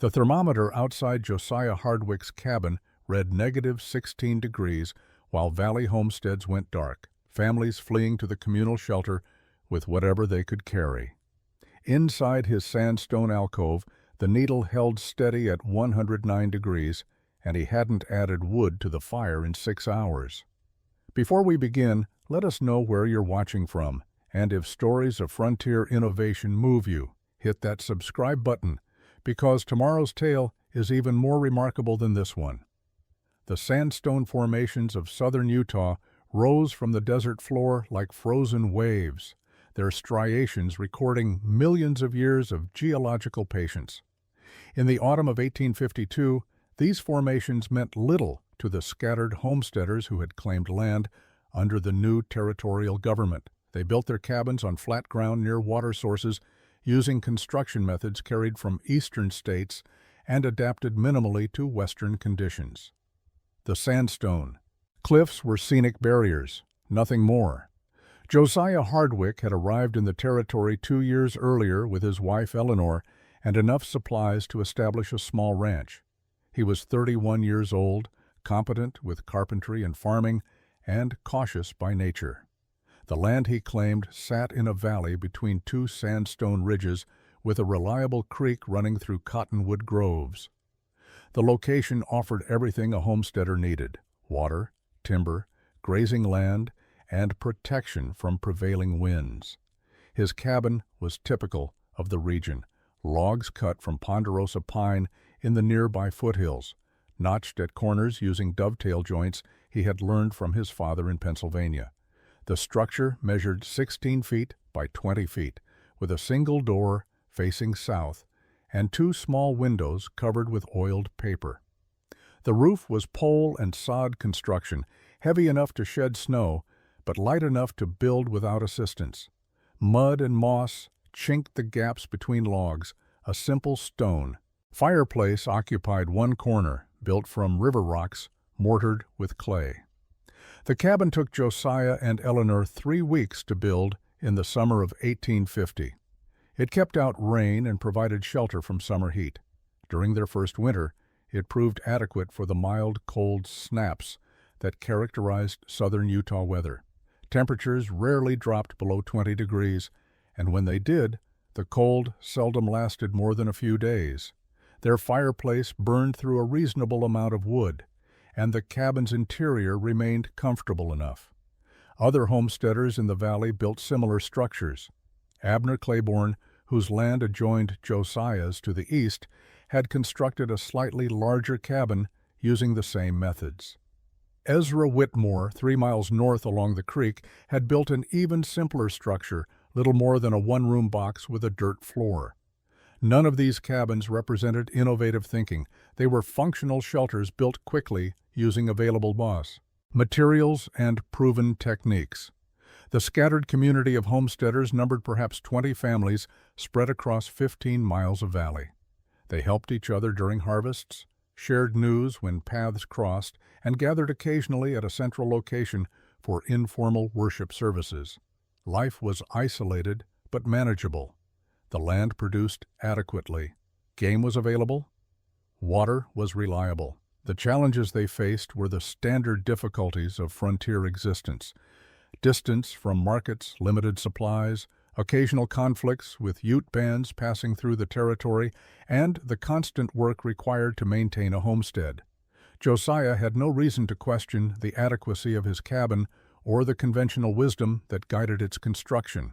The thermometer outside Josiah Hardwick's cabin read -16 degrees while valley homesteads went dark, families fleeing to the communal shelter with whatever they could carry. Inside his sandstone alcove, the needle held steady at 109 degrees, and he hadn't added wood to the fire in 6 hours. Before we begin, let us know where you're watching from, and if stories of frontier innovation move you, hit that subscribe button, because tomorrow's tale is even more remarkable than this one. The sandstone formations of southern Utah rose from the desert floor like frozen waves, their striations recording millions of years of geological patience. In the autumn of 1852, these formations meant little to the scattered homesteaders who had claimed land under the new territorial government. They built their cabins on flat ground near water sources, using construction methods carried from eastern states and adapted minimally to western conditions. The sandstone. Cliffs were scenic barriers, nothing more. Josiah Hardwick had arrived in the territory 2 years earlier with his wife Eleanor and enough supplies to establish a small ranch. He was 31 years old, competent with carpentry and farming, and cautious by nature. The land he claimed sat in a valley between 2 sandstone ridges with a reliable creek running through cottonwood groves. The location offered everything a homesteader needed: water, timber, grazing land, and protection from prevailing winds. His cabin was typical of the region, logs cut from ponderosa pine in the nearby foothills, notched at corners using dovetail joints he had learned from his father in Pennsylvania. The structure measured 16 feet by 20 feet, with a single door facing south and 2 small windows covered with oiled paper. The roof was pole and sod construction, heavy enough to shed snow, but light enough to build without assistance. Mud and moss chinked the gaps between logs, a simple stone. Fireplace occupied one corner, built from river rocks, mortared with clay. The cabin took Josiah and Eleanor 3 weeks to build in the summer of 1850. It kept out rain and provided shelter from summer heat. During their first winter, it proved adequate for the mild, cold snaps that characterized southern Utah weather. Temperatures rarely dropped below 20 degrees, and when they did, the cold seldom lasted more than a few days. Their fireplace burned through a reasonable amount of wood, and the cabin's interior remained comfortable enough. Other homesteaders in the valley built similar structures. Abner Claiborne, whose land adjoined Josiah's to the east, had constructed a slightly larger cabin using the same methods. Ezra Whitmore, 3 miles north along the creek, had built an even simpler structure, little more than a one-room box with a dirt floor. None of these cabins represented innovative thinking. They were functional shelters built quickly using available moss, materials, and proven techniques. The scattered community of homesteaders numbered perhaps 20 families spread across 15 miles of valley. They helped each other during harvests, shared news when paths crossed, and gathered occasionally at a central location for informal worship services. Life was isolated but manageable. The land produced adequately. Game was available. Water was reliable. The challenges they faced were the standard difficulties of frontier existence: distance from markets, limited supplies, occasional conflicts with Ute bands passing through the territory, and the constant work required to maintain a homestead. Josiah had no reason to question the adequacy of his cabin or the conventional wisdom that guided its construction.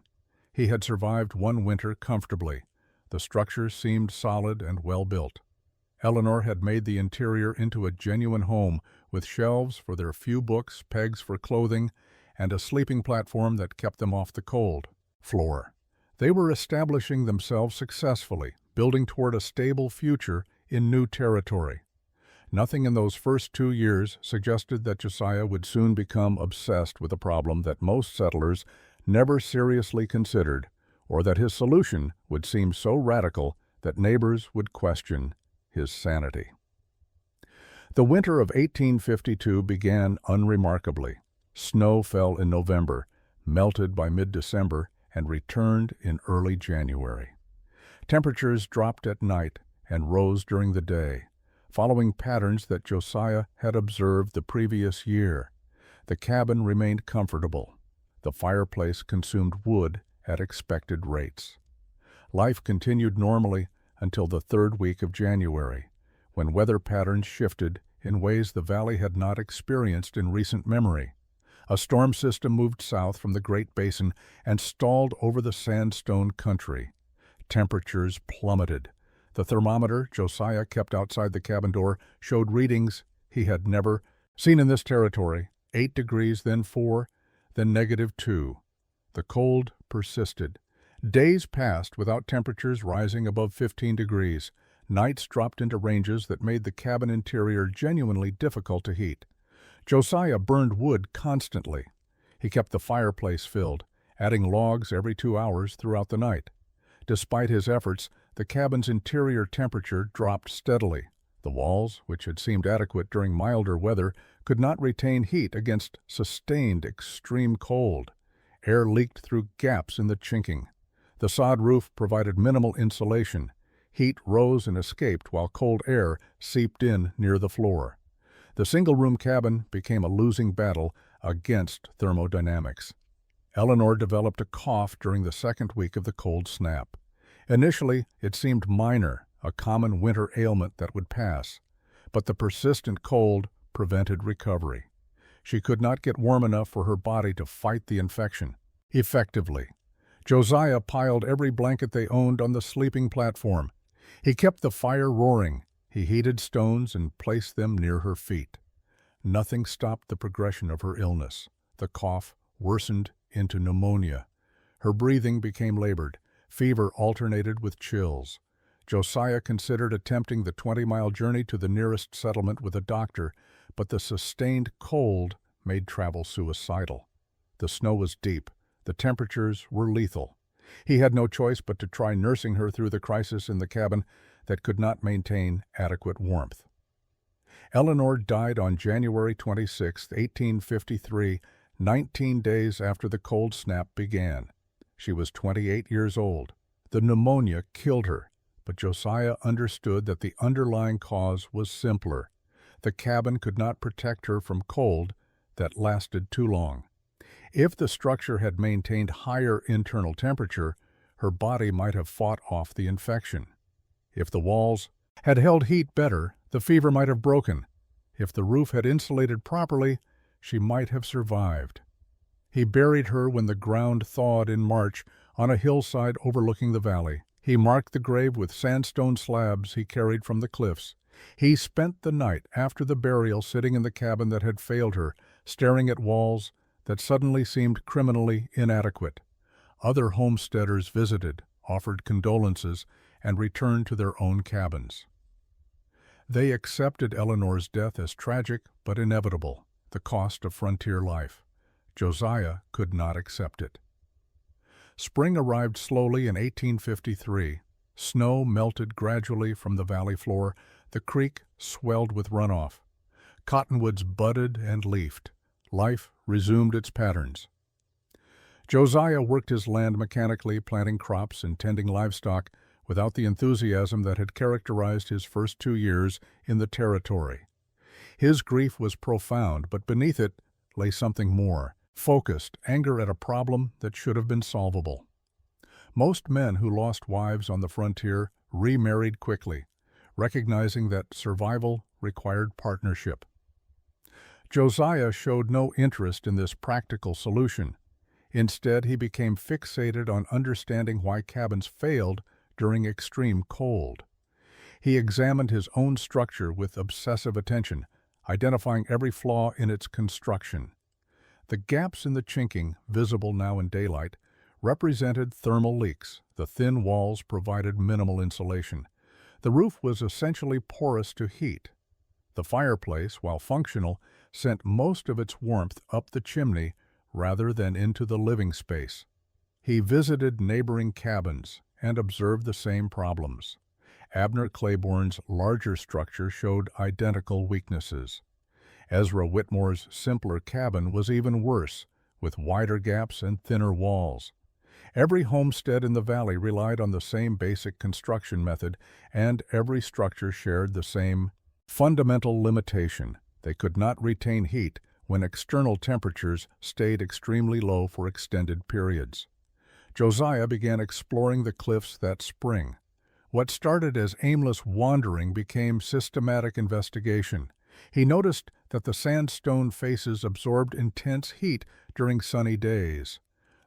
He had survived one winter comfortably. The structure seemed solid and well built. Eleanor had made the interior into a genuine home, with shelves for their few books, pegs for clothing, and a sleeping platform that kept them off the cold floor. They were establishing themselves successfully, building toward a stable future in new territory. Nothing in those first 2 years suggested that Josiah would soon become obsessed with a problem that most settlers never seriously considered, or that his solution would seem so radical that neighbors would question his sanity. The winter of 1852 began unremarkably. Snow fell in November, melted by mid-December, and returned in early January. Temperatures dropped at night, and rose during the day, following patterns that Josiah had observed the previous year. The cabin remained comfortable. The fireplace consumed wood at expected rates. Life continued normally until the third week of January, when weather patterns shifted in ways the valley had not experienced in recent memory. A storm system moved south from the Great Basin and stalled over the Sandstone country. Temperatures plummeted. The thermometer Josiah kept outside the cabin door showed readings he had never seen in this territory: 8 degrees, then 4, then -2. The cold persisted. Days passed without temperatures rising above 15 degrees. Nights dropped into ranges that made the cabin interior genuinely difficult to heat. Josiah burned wood constantly. He kept the fireplace filled, adding logs every 2 hours throughout the night. Despite his efforts, the cabin's interior temperature dropped steadily. The walls, which had seemed adequate during milder weather, could not retain heat against sustained extreme cold. Air leaked through gaps in the chinking. The sod roof provided minimal insulation. Heat rose and escaped while cold air seeped in near the floor. The single-room cabin became a losing battle against thermodynamics. Eleanor developed a cough during the second week of the cold snap. Initially, it seemed minor, a common winter ailment that would pass. But the persistent cold prevented recovery. She could not get warm enough for her body to fight the infection effectively. Josiah piled every blanket they owned on the sleeping platform. He kept the fire roaring. He heated stones and placed them near her feet. Nothing stopped the progression of her illness. The cough worsened into pneumonia. Her breathing became labored. Fever alternated with chills. Josiah considered attempting the 20-mile journey to the nearest settlement with a doctor, but the sustained cold made travel suicidal. The snow was deep. The temperatures were lethal. He had no choice but to try nursing her through the crisis in the cabin that could not maintain adequate warmth. Eleanor died on January 26, 1853, 19 days after the cold snap began. She was 28 years old. The pneumonia killed her, but Josiah understood that the underlying cause was simpler. The cabin could not protect her from cold that lasted too long. If the structure had maintained higher internal temperature, her body might have fought off the infection. If the walls had held heat better, the fever might have broken. If the roof had insulated properly, she might have survived. He buried her when the ground thawed in March on a hillside overlooking the valley. He marked the grave with sandstone slabs he carried from the cliffs. He spent the night after the burial sitting in the cabin that had failed her, staring at walls that suddenly seemed criminally inadequate. Other homesteaders visited, offered condolences, and returned to their own cabins. They accepted Eleanor's death as tragic but inevitable, the cost of frontier life. Josiah could not accept it. Spring arrived slowly in 1853. Snow melted gradually from the valley floor. The creek swelled with runoff. Cottonwoods budded and leafed. Life resumed its patterns. Josiah worked his land mechanically, planting crops and tending livestock, without the enthusiasm that had characterized his first 2 years in the territory. His grief was profound, but beneath it lay something more: focused anger at a problem that should have been solvable. Most men who lost wives on the frontier remarried quickly, recognizing that survival required partnership. Josiah showed no interest in this practical solution. Instead, he became fixated on understanding why cabins failed during extreme cold. He examined his own structure with obsessive attention, identifying every flaw in its construction. The gaps in the chinking, visible now in daylight, represented thermal leaks. The thin walls provided minimal insulation. The roof was essentially porous to heat. The fireplace, while functional, sent most of its warmth up the chimney rather than into the living space. He visited neighboring cabins and observed the same problems. Abner Claiborne's larger structure showed identical weaknesses. Ezra Whitmore's simpler cabin was even worse, with wider gaps and thinner walls. Every homestead in the valley relied on the same basic construction method, and every structure shared the same fundamental limitation. They could not retain heat when external temperatures stayed extremely low for extended periods. Josiah began exploring the cliffs that spring. What started as aimless wandering became systematic investigation. He noticed that the sandstone faces absorbed intense heat during sunny days.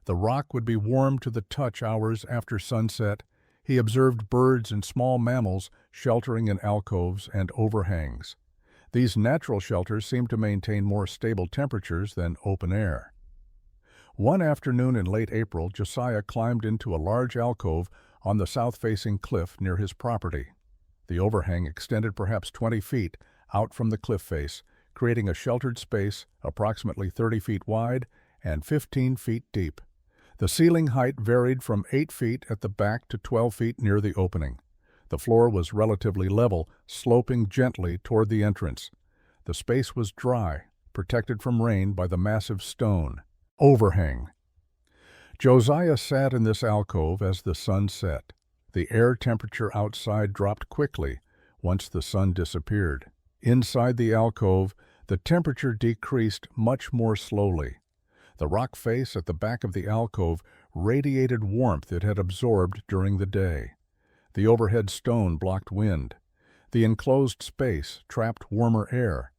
The rock would be warm to the touch hours after sunset. He observed birds and small mammals sheltering in alcoves and overhangs. These natural shelters seemed to maintain more stable temperatures than open air. One afternoon in late April, Josiah climbed into a large alcove on the south-facing cliff near his property. The overhang extended perhaps 20 feet out from the cliff face, creating a sheltered space approximately 30 feet wide and 15 feet deep. The ceiling height varied from 8 feet at the back to 12 feet near the opening. The floor was relatively level, sloping gently toward the entrance. The space was dry, protected from rain by the massive stone overhang. Josiah sat in this alcove as the sun set. The air temperature outside dropped quickly once the sun disappeared. Inside the alcove, the temperature decreased much more slowly. The rock face at the back of the alcove radiated warmth it had absorbed during the day. The overhead stone blocked wind. The enclosed space trapped warmer air.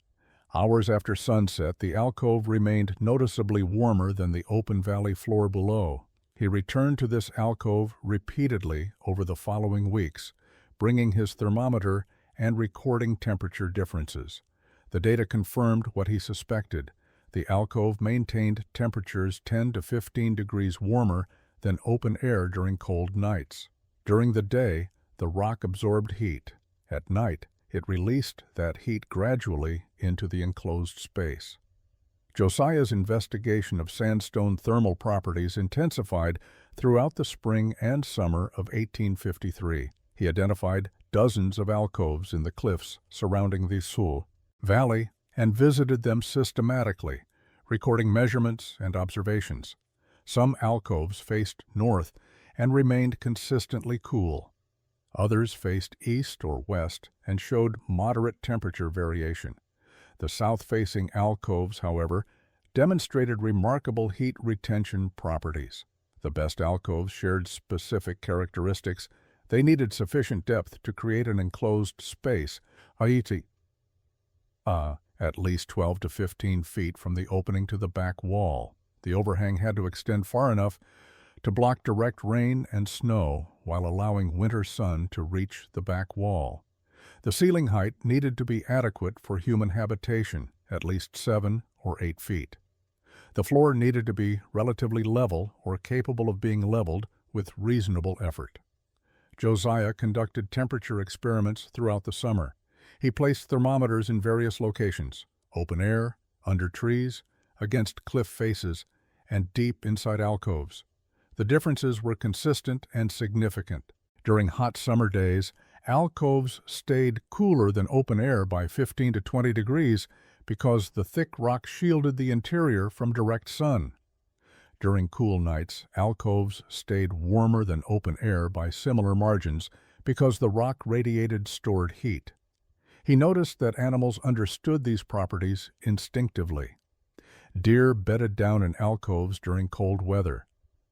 Hours after sunset, the alcove remained noticeably warmer than the open valley floor below. He returned to this alcove repeatedly over the following weeks, bringing his thermometer and recording temperature differences. The data confirmed what he suspected. The alcove maintained temperatures 10 to 15 degrees warmer than open air during cold nights. During the day, the rock absorbed heat. At night, it released that heat gradually into the enclosed space. Josiah's investigation of sandstone thermal properties intensified throughout the spring and summer of 1853. He identified dozens of alcoves in the cliffs surrounding the Sioux Valley and visited them systematically, recording measurements and observations. Some alcoves faced north and remained consistently cool. Others faced east or west and showed moderate temperature variation. The south-facing alcoves, however, demonstrated remarkable heat retention properties. The best alcoves shared specific characteristics. They needed sufficient depth to create an enclosed space, at least 12 to 15 feet from the opening to the back wall. The overhang had to extend far enough to block direct rain and snow while allowing winter sun to reach the back wall. The ceiling height needed to be adequate for human habitation, at least 7 or 8 feet. The floor needed to be relatively level or capable of being leveled with reasonable effort. Josiah conducted temperature experiments throughout the summer. He placed thermometers in various locations: open air, under trees, against cliff faces, and deep inside alcoves. The differences were consistent and significant. During hot summer days, alcoves stayed cooler than open air by 15 to 20 degrees because the thick rock shielded the interior from direct sun. During cool nights, alcoves stayed warmer than open air by similar margins because the rock radiated stored heat. He noticed that animals understood these properties instinctively. Deer bedded down in alcoves during cold weather.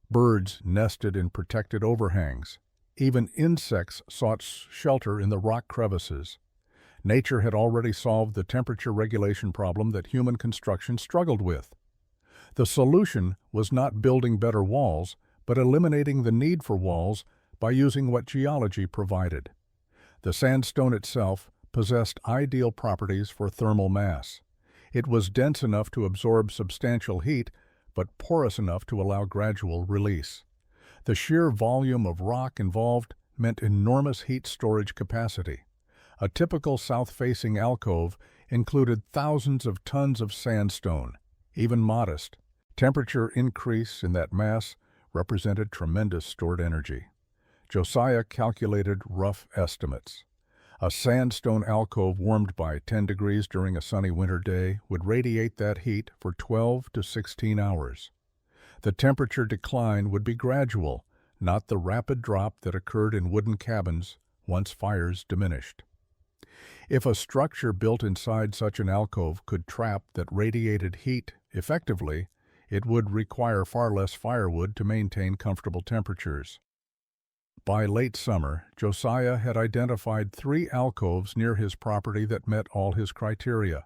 Birds nested in protected overhangs. Even insects sought shelter in the rock crevices. Nature had already solved the temperature regulation problem that human construction struggled with. The solution was not building better walls, but eliminating the need for walls by using what geology provided. The sandstone itself possessed ideal properties for thermal mass. It was dense enough to absorb substantial heat, but porous enough to allow gradual release. The sheer volume of rock involved meant enormous heat storage capacity. A typical south-facing alcove included thousands of tons of sandstone. Even modest temperature increase in that mass represented tremendous stored energy. Josiah calculated rough estimates. A sandstone alcove warmed by 10 degrees during a sunny winter day would radiate that heat for 12 to 16 hours. The temperature decline would be gradual, not the rapid drop that occurred in wooden cabins once fires diminished. If a structure built inside such an alcove could trap that radiated heat effectively, it would require far less firewood to maintain comfortable temperatures. By late summer, Josiah had identified 3 alcoves near his property that met all his criteria.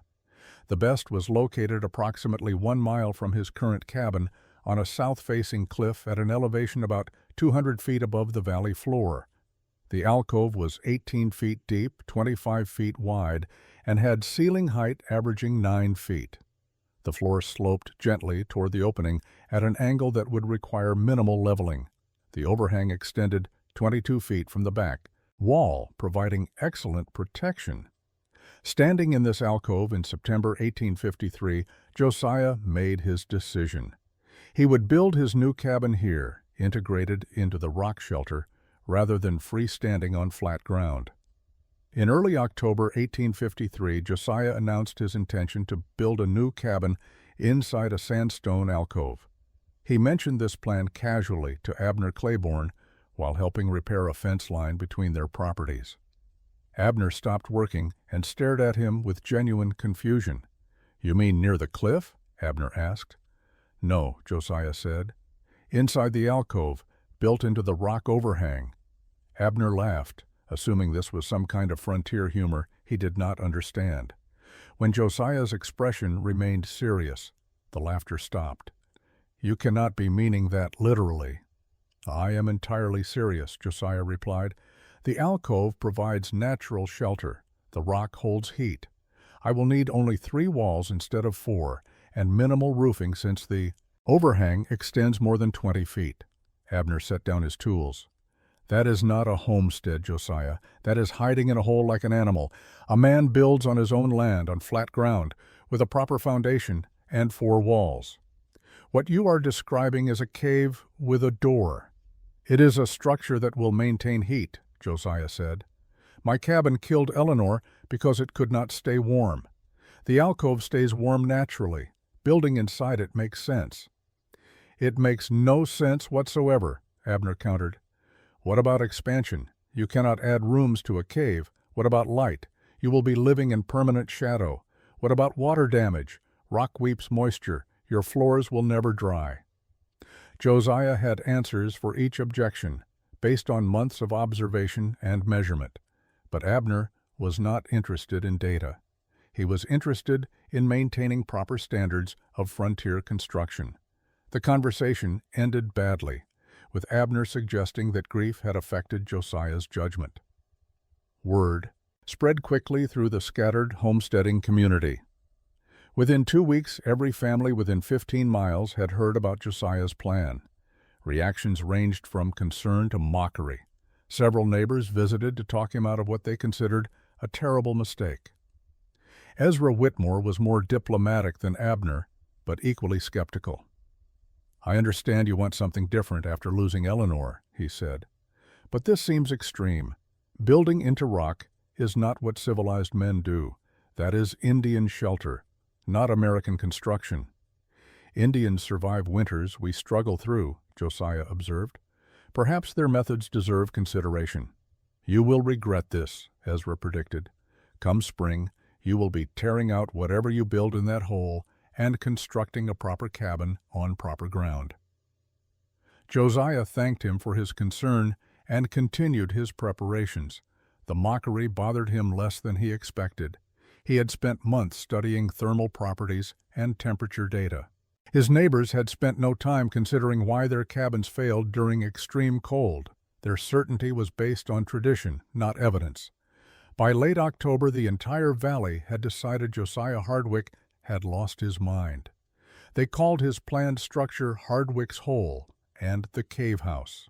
The best was located approximately 1 mile from his current cabin on a south-facing cliff at an elevation about 200 feet above the valley floor. The alcove was 18 feet deep, 25 feet wide, and had ceiling height averaging 9 feet. The floor sloped gently toward the opening at an angle that would require minimal leveling. The overhang extended 22 feet from the back wall, providing excellent protection. Standing in this alcove in September 1853, Josiah made his decision. He would build his new cabin here, integrated into the rock shelter, rather than freestanding on flat ground. In early October 1853, Josiah announced his intention to build a new cabin inside a sandstone alcove. He mentioned this plan casually to Abner Claiborne while helping repair a fence line between their properties. Abner stopped working and stared at him with genuine confusion. "You mean near the cliff?" Abner asked. "No," Josiah said. "Inside the alcove, built into the rock overhang." Abner laughed, assuming this was some kind of frontier humor he did not understand. When Josiah's expression remained serious, the laughter stopped. "You cannot be meaning that literally." "I am entirely serious," Josiah replied. "The alcove provides natural shelter. The rock holds heat. I will need only 3 walls instead of 4, and minimal roofing since the overhang extends more than 20 feet. Abner set down his tools. "That is not a homestead, Josiah. That is hiding in a hole like an animal. A man builds on his own land, on flat ground, with a proper foundation and 4 walls. What you are describing is a cave with a door. It is a structure that will maintain heat," Josiah said. "My cabin killed Eleanor because it could not stay warm. The alcove stays warm naturally. Building inside it makes sense." "It makes no sense whatsoever," Abner countered. "What about expansion? You cannot add rooms to a cave. What about light? You will be living in permanent shadow. What about water damage? Rock weeps moisture. Your floors will never dry." Josiah had answers for each objection, based on months of observation and measurement. But Abner was not interested in data. He was interested in maintaining proper standards of frontier construction. The conversation ended badly, with Abner suggesting that grief had affected Josiah's judgment. Word spread quickly through the scattered homesteading community. Within 2 weeks, every family within 15 miles had heard about Josiah's plan. Reactions ranged from concern to mockery. Several neighbors visited to talk him out of what they considered a terrible mistake. Ezra Whitmore was more diplomatic than Abner, but equally skeptical. "I understand you want something different after losing Eleanor," he said. "But this seems extreme. Building into rock is not what civilized men do. That is Indian shelter, not American construction." "Indians survive winters we struggle through," Josiah observed. "Perhaps their methods deserve consideration." "You will regret this," Ezra predicted. "Come spring, you will be tearing out whatever you build in that hole and constructing a proper cabin on proper ground." Josiah thanked him for his concern and continued his preparations. The mockery bothered him less than he expected. He had spent months studying thermal properties and temperature data. His neighbors had spent no time considering why their cabins failed during extreme cold. Their certainty was based on tradition, not evidence. By late October, the entire valley had decided Josiah Hardwick had lost his mind. They called his planned structure Hardwick's Hole and the Cave House.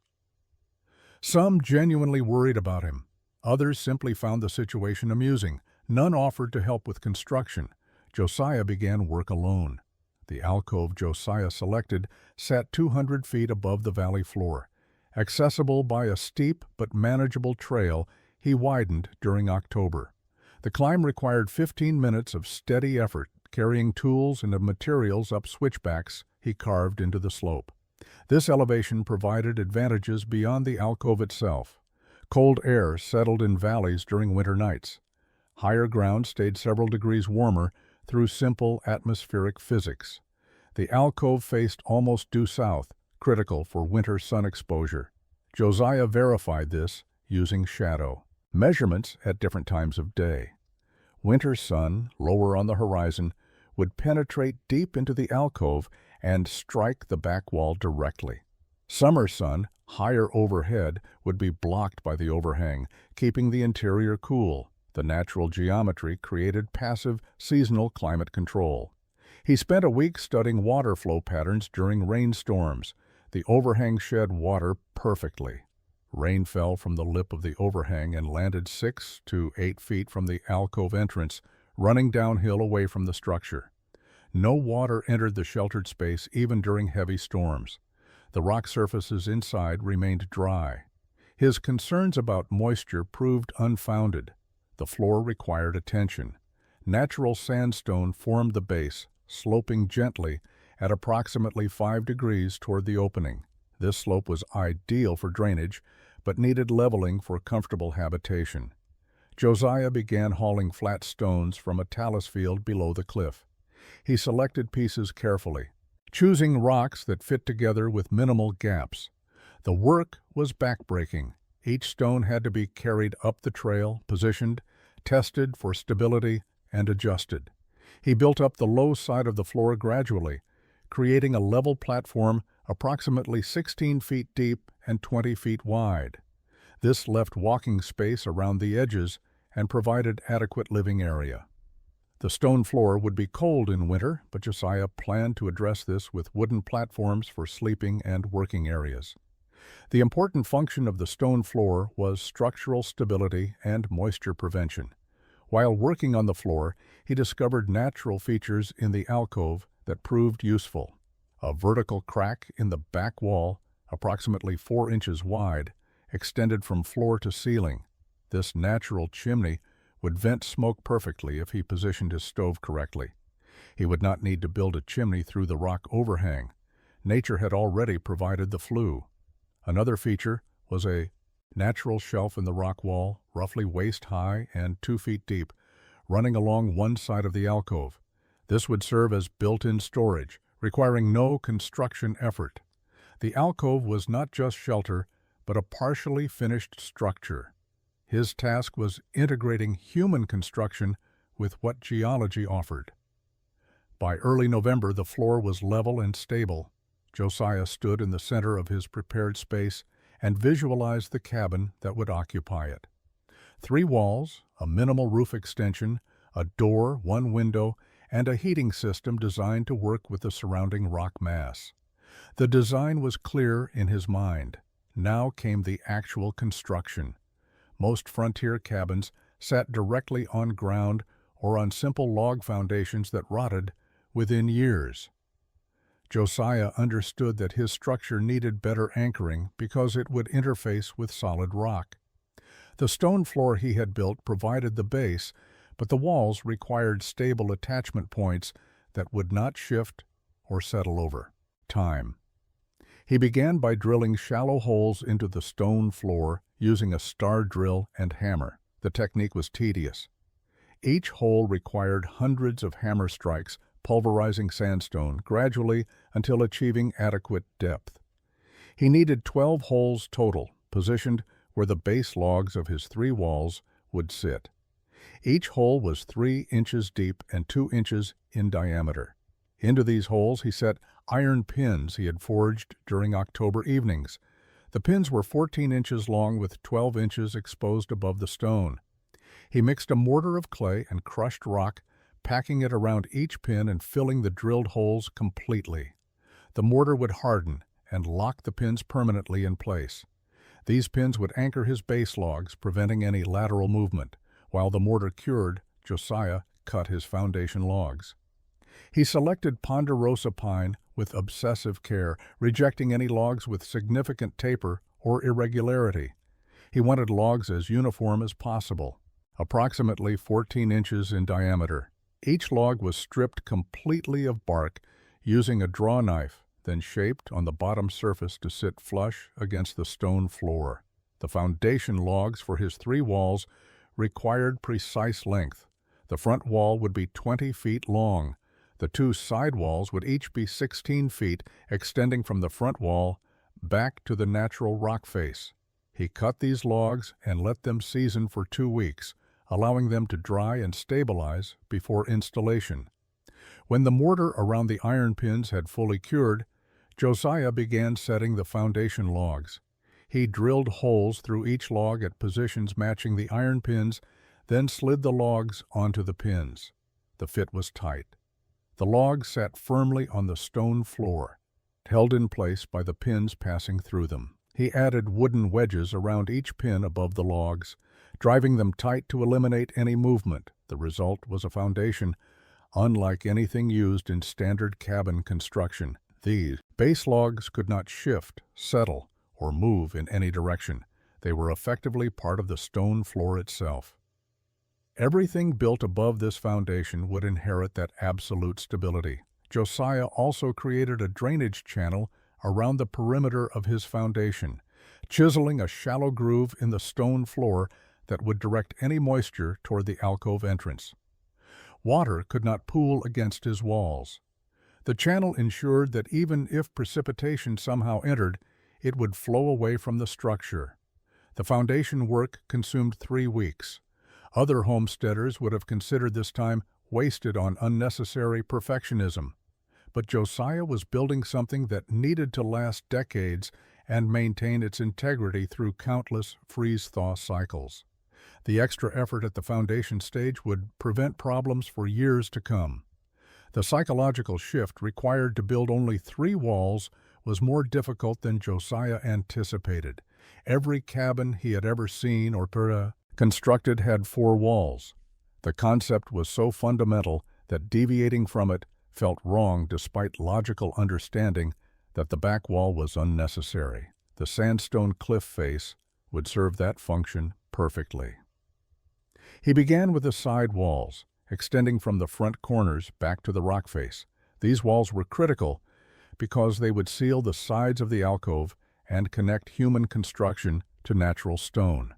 Some genuinely worried about him. Others simply found the situation amusing. None offered to help with construction. Josiah began work alone. The alcove Josiah selected sat 200 feet above the valley floor. Accessible by a steep but manageable trail, he widened during October. The climb required 15 minutes of steady effort, carrying tools and materials up switchbacks he carved into the slope. This elevation provided advantages beyond the alcove itself. Cold air settled in valleys during winter nights. Higher ground stayed several degrees warmer through simple atmospheric physics. The alcove faced almost due south, critical for winter sun exposure. Josiah verified this using shadow measurements at different times of day. Winter sun, lower on the horizon, would penetrate deep into the alcove and strike the back wall directly. Summer sun, higher overhead, would be blocked by the overhang, keeping the interior cool. The natural geometry created passive, seasonal climate control. He spent a week studying water flow patterns during rainstorms. The overhang shed water perfectly. Rain fell from the lip of the overhang and landed 6 to 8 feet from the alcove entrance, running downhill away from the structure. No water entered the sheltered space even during heavy storms. The rock surfaces inside remained dry. His concerns about moisture proved unfounded. The floor required attention. Natural sandstone formed the base, sloping gently at approximately 5 degrees toward the opening. This slope was ideal for drainage, but needed leveling for comfortable habitation. Josiah began hauling flat stones from a talus field below the cliff. He selected pieces carefully, choosing rocks that fit together with minimal gaps. The work was backbreaking. Each stone had to be carried up the trail, positioned, tested for stability, and adjusted. He built up the low side of the floor gradually, creating a level platform approximately 16 feet deep and 20 feet wide. This left walking space around the edges and provided adequate living area. The stone floor would be cold in winter, but Josiah planned to address this with wooden platforms for sleeping and working areas. The important function of the stone floor was structural stability and moisture prevention. While working on the floor, he discovered natural features in the alcove that proved useful. A vertical crack in the back wall, approximately 4 inches wide, extended from floor to ceiling. This natural chimney would vent smoke perfectly if he positioned his stove correctly. He would not need to build a chimney through the rock overhang. Nature had already provided the flue. Another feature was a natural shelf in the rock wall, roughly waist high and 2 feet deep, running along one side of the alcove. This would serve as built-in storage, requiring no construction effort. The alcove was not just shelter, but a partially finished structure. His task was integrating human construction with what geology offered. By early November, the floor was level and stable. Josiah stood in the center of his prepared space and visualized the cabin that would occupy it. 3 walls, a minimal roof extension, a door, 1 window, and a heating system designed to work with the surrounding rock mass. The design was clear in his mind. Now came the actual construction. Most frontier cabins sat directly on ground or on simple log foundations that rotted within years. Josiah understood that his structure needed better anchoring because it would interface with solid rock. The stone floor he had built provided the base, but the walls required stable attachment points that would not shift or settle over time. He began by drilling shallow holes into the stone floor using a star drill and hammer. The technique was tedious. Each hole required hundreds of hammer strikes, pulverizing sandstone gradually until achieving adequate depth. He needed 12 holes total, positioned where the base logs of his 3 walls would sit. Each hole was 3 inches deep and 2 inches in diameter. Into these holes he set iron pins he had forged during October evenings. The pins were 14 inches long with 12 inches exposed above the stone. He mixed a mortar of clay and crushed rock, packing it around each pin and filling the drilled holes completely. The mortar would harden and lock the pins permanently in place. These pins would anchor his base logs, preventing any lateral movement. While the mortar cured, Josiah cut his foundation logs. He selected ponderosa pine with obsessive care, rejecting any logs with significant taper or irregularity. He wanted logs as uniform as possible, approximately 14 inches in diameter. Each log was stripped completely of bark using a draw knife, then shaped on the bottom surface to sit flush against the stone floor. The foundation logs for his 3 walls required precise length. The front wall would be 20 feet long. The 2 side walls would each be 16 feet, extending from the front wall back to the natural rock face. He cut these logs and let them season for 2 weeks, allowing them to dry and stabilize before installation. When the mortar around the iron pins had fully cured, Josiah began setting the foundation logs. He drilled holes through each log at positions matching the iron pins, then slid the logs onto the pins. The fit was tight. The logs sat firmly on the stone floor, held in place by the pins passing through them. He added wooden wedges around each pin above the logs, driving them tight to eliminate any movement. The result was a foundation unlike anything used in standard cabin construction. These base logs could not shift, settle, or move in any direction. They were effectively part of the stone floor itself. Everything built above this foundation would inherit that absolute stability. Josiah also created a drainage channel around the perimeter of his foundation, chiseling a shallow groove in the stone floor that would direct any moisture toward the alcove entrance. Water could not pool against his walls. The channel ensured that even if precipitation somehow entered, it would flow away from the structure. The foundation work consumed 3 weeks. Other homesteaders would have considered this time wasted on unnecessary perfectionism. But Josiah was building something that needed to last decades and maintain its integrity through countless freeze-thaw cycles. The extra effort at the foundation stage would prevent problems for years to come. The psychological shift required to build only 3 walls was more difficult than Josiah anticipated. Every cabin he had ever seen or constructed had 4 walls. The concept was so fundamental that deviating from it felt wrong despite logical understanding that the back wall was unnecessary. The sandstone cliff face would serve that function perfectly. He began with the side walls, extending from the front corners back to the rock face. These walls were critical because they would seal the sides of the alcove and connect human construction to natural stone.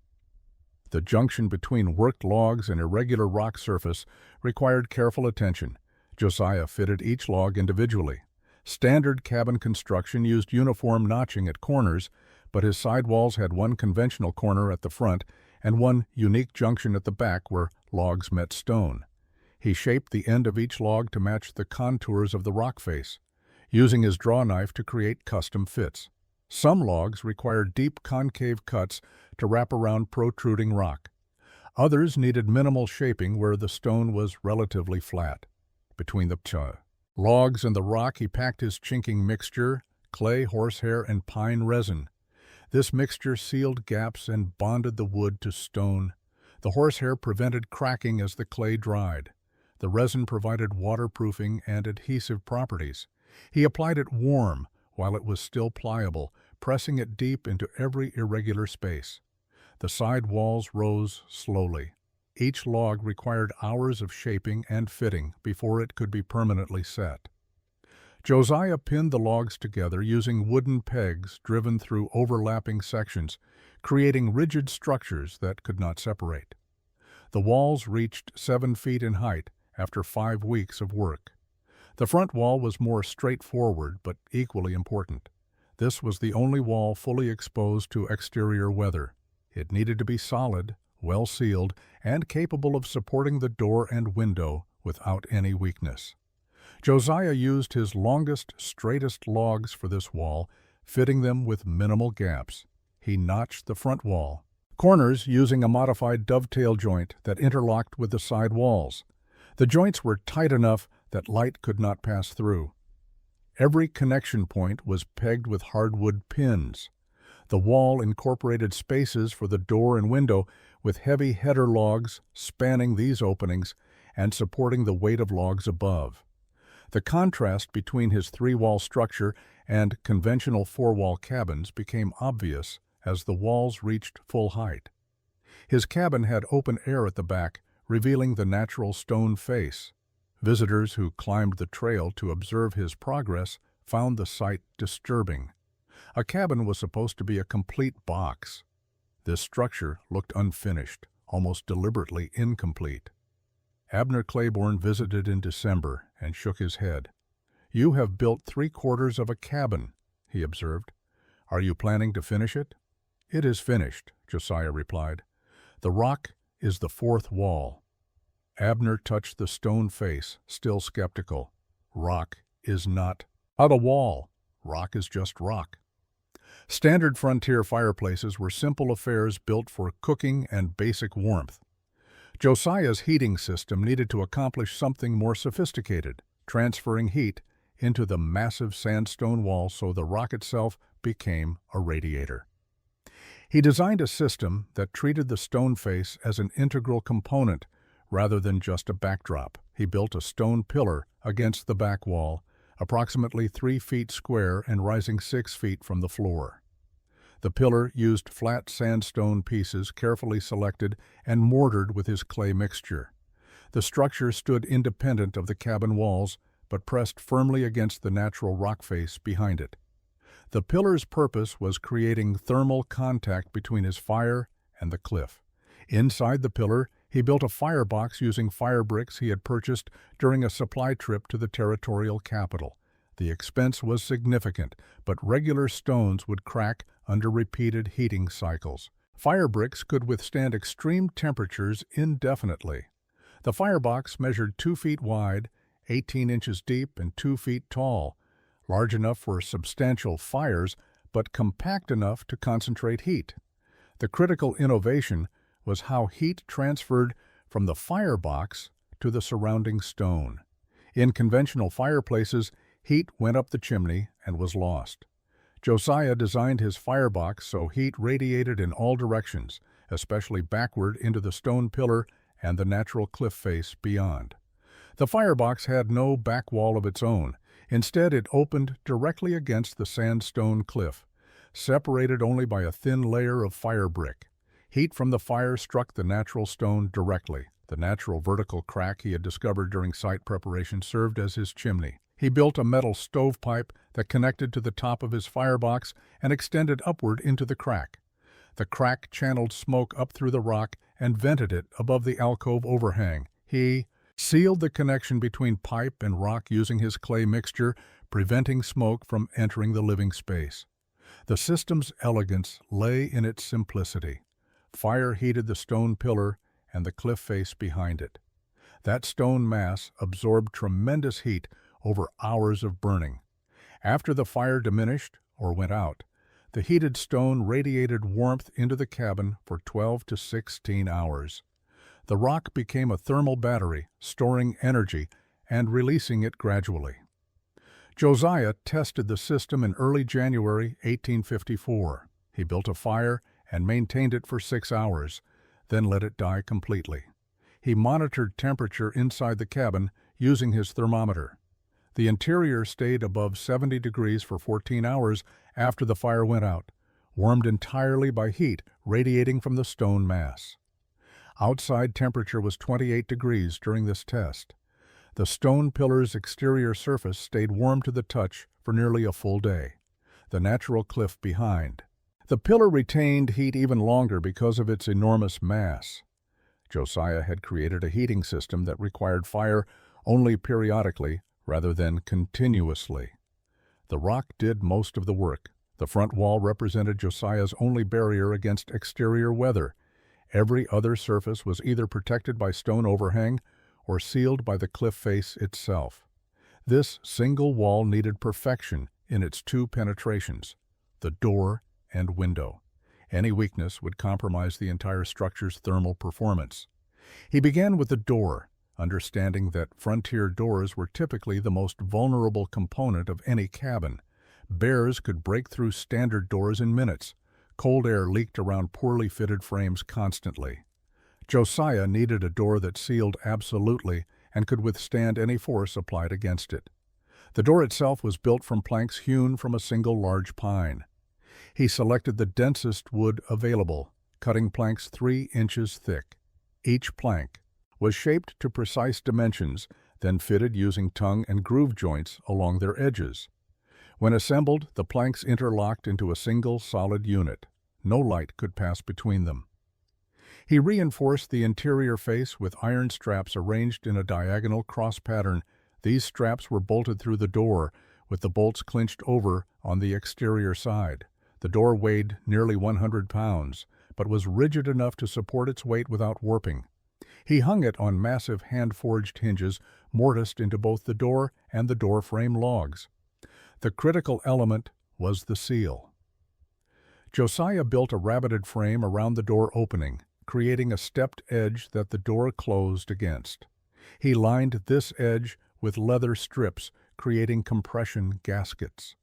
The junction between worked logs and irregular rock surface required careful attention. Josiah fitted each log individually. Standard cabin construction used uniform notching at corners, but his side walls had one conventional corner at the front and one unique junction at the back where logs met stone. He shaped the end of each log to match the contours of the rock face, using his draw knife to create custom fits. Some logs required deep concave cuts to wrap around protruding rock. Others needed minimal shaping where the stone was relatively flat. Between the logs and the rock, he packed his chinking mixture, clay, horsehair, and pine resin. This mixture sealed gaps and bonded the wood to stone. The horsehair prevented cracking as the clay dried. The resin provided waterproofing and adhesive properties. He applied it warm while it was still pliable, pressing it deep into every irregular space. The side walls rose slowly. Each log required hours of shaping and fitting before it could be permanently set. Josiah pinned the logs together using wooden pegs driven through overlapping sections, creating rigid structures that could not separate. The walls reached 7 feet in height after 5 weeks of work. The front wall was more straightforward but equally important. This was the only wall fully exposed to exterior weather. It needed to be solid, well sealed, and capable of supporting the door and window without any weakness. Josiah used his longest, straightest logs for this wall, fitting them with minimal gaps. He notched the front wall corners using a modified dovetail joint that interlocked with the side walls. The joints were tight enough that light could not pass through. Every connection point was pegged with hardwood pins. The wall incorporated spaces for the door and window with heavy header logs spanning these openings and supporting the weight of logs above. The contrast between his 3-wall structure and conventional 4-wall cabins became obvious as the walls reached full height. His cabin had open air at the back, revealing the natural stone face. Visitors who climbed the trail to observe his progress found the sight disturbing. A cabin was supposed to be a complete box. This structure looked unfinished, almost deliberately incomplete. Abner Claiborne visited in December and shook his head. "You have built 3/4 of a cabin," he observed. "Are you planning to finish it?" "It is finished," Josiah replied. "The rock is the fourth wall." Abner touched the stone face, still skeptical. "Rock is not a wall. Rock is just rock." Standard frontier fireplaces were simple affairs built for cooking and basic warmth. Josiah's heating system needed to accomplish something more sophisticated, transferring heat into the massive sandstone wall so the rock itself became a radiator. He designed a system that treated the stone face as an integral component rather than just a backdrop. He built a stone pillar against the back wall, approximately 3 feet square and rising 6 feet from the floor. The pillar used flat sandstone pieces carefully selected and mortared with his clay mixture. The structure stood independent of the cabin walls, but pressed firmly against the natural rock face behind it. The pillar's purpose was creating thermal contact between his fire and the cliff. Inside the pillar, he built a firebox using fire bricks he had purchased during a supply trip to the territorial capital. The expense was significant, but regular stones would crack under repeated heating cycles. Fire bricks could withstand extreme temperatures indefinitely. The firebox measured 2 feet wide, 18 inches deep, and 2 feet tall, large enough for substantial fires, but compact enough to concentrate heat. The critical innovation was how heat transferred from the firebox to the surrounding stone. In conventional fireplaces, heat went up the chimney and was lost. Josiah designed his firebox so heat radiated in all directions, especially backward into the stone pillar and the natural cliff face beyond. The firebox had no back wall of its own. Instead, it opened directly against the sandstone cliff, separated only by a thin layer of fire brick. Heat from the fire struck the natural stone directly. The natural vertical crack he had discovered during site preparation served as his chimney. He built a metal stovepipe that connected to the top of his firebox and extended upward into the crack. The crack channeled smoke up through the rock and vented it above the alcove overhang. He sealed the connection between pipe and rock using his clay mixture, preventing smoke from entering the living space. The system's elegance lay in its simplicity. Fire heated the stone pillar and the cliff face behind it. That stone mass absorbed tremendous heat over hours of burning. After the fire diminished or went out, the heated stone radiated warmth into the cabin for 12 to 16 hours. The rock became a thermal battery, storing energy and releasing it gradually. Josiah tested the system in early January 1854. He built a fire and maintained it for 6 hours, then let it die completely. He monitored temperature inside the cabin using his thermometer. The interior stayed above 70 degrees for 14 hours after the fire went out, warmed entirely by heat radiating from the stone mass. Outside temperature was 28 degrees during this test. The stone pillar's exterior surface stayed warm to the touch for nearly a full day. The natural cliff behind. The pillar retained heat even longer because of its enormous mass. Josiah had created a heating system that required fire only periodically rather than continuously. The rock did most of the work. The front wall represented Josiah's only barrier against exterior weather. Every other surface was either protected by stone overhang or sealed by the cliff face itself. This single wall needed perfection in its 2 penetrations, the door and window. Any weakness would compromise the entire structure's thermal performance. He began with the door, understanding that frontier doors were typically the most vulnerable component of any cabin. Bears could break through standard doors in minutes. Cold air leaked around poorly fitted frames constantly. Josiah needed a door that sealed absolutely and could withstand any force applied against it. The door itself was built from planks hewn from a single large pine. He selected the densest wood available, cutting planks 3 inches thick. Each plank was shaped to precise dimensions then fitted using tongue and groove joints along their edges. When assembled, the planks interlocked into a single solid unit. No light could pass between them. He reinforced the interior face with iron straps arranged in a diagonal cross pattern. These straps were bolted through the door, with the bolts clinched over on the exterior side. The door weighed nearly 100 pounds, but was rigid enough to support its weight without warping. He hung it on massive hand-forged hinges mortised into both the door and the door frame logs. The critical element was the seal. Josiah built a rabbeted frame around the door opening, creating a stepped edge that the door closed against. He lined this edge with leather strips, creating compression gaskets.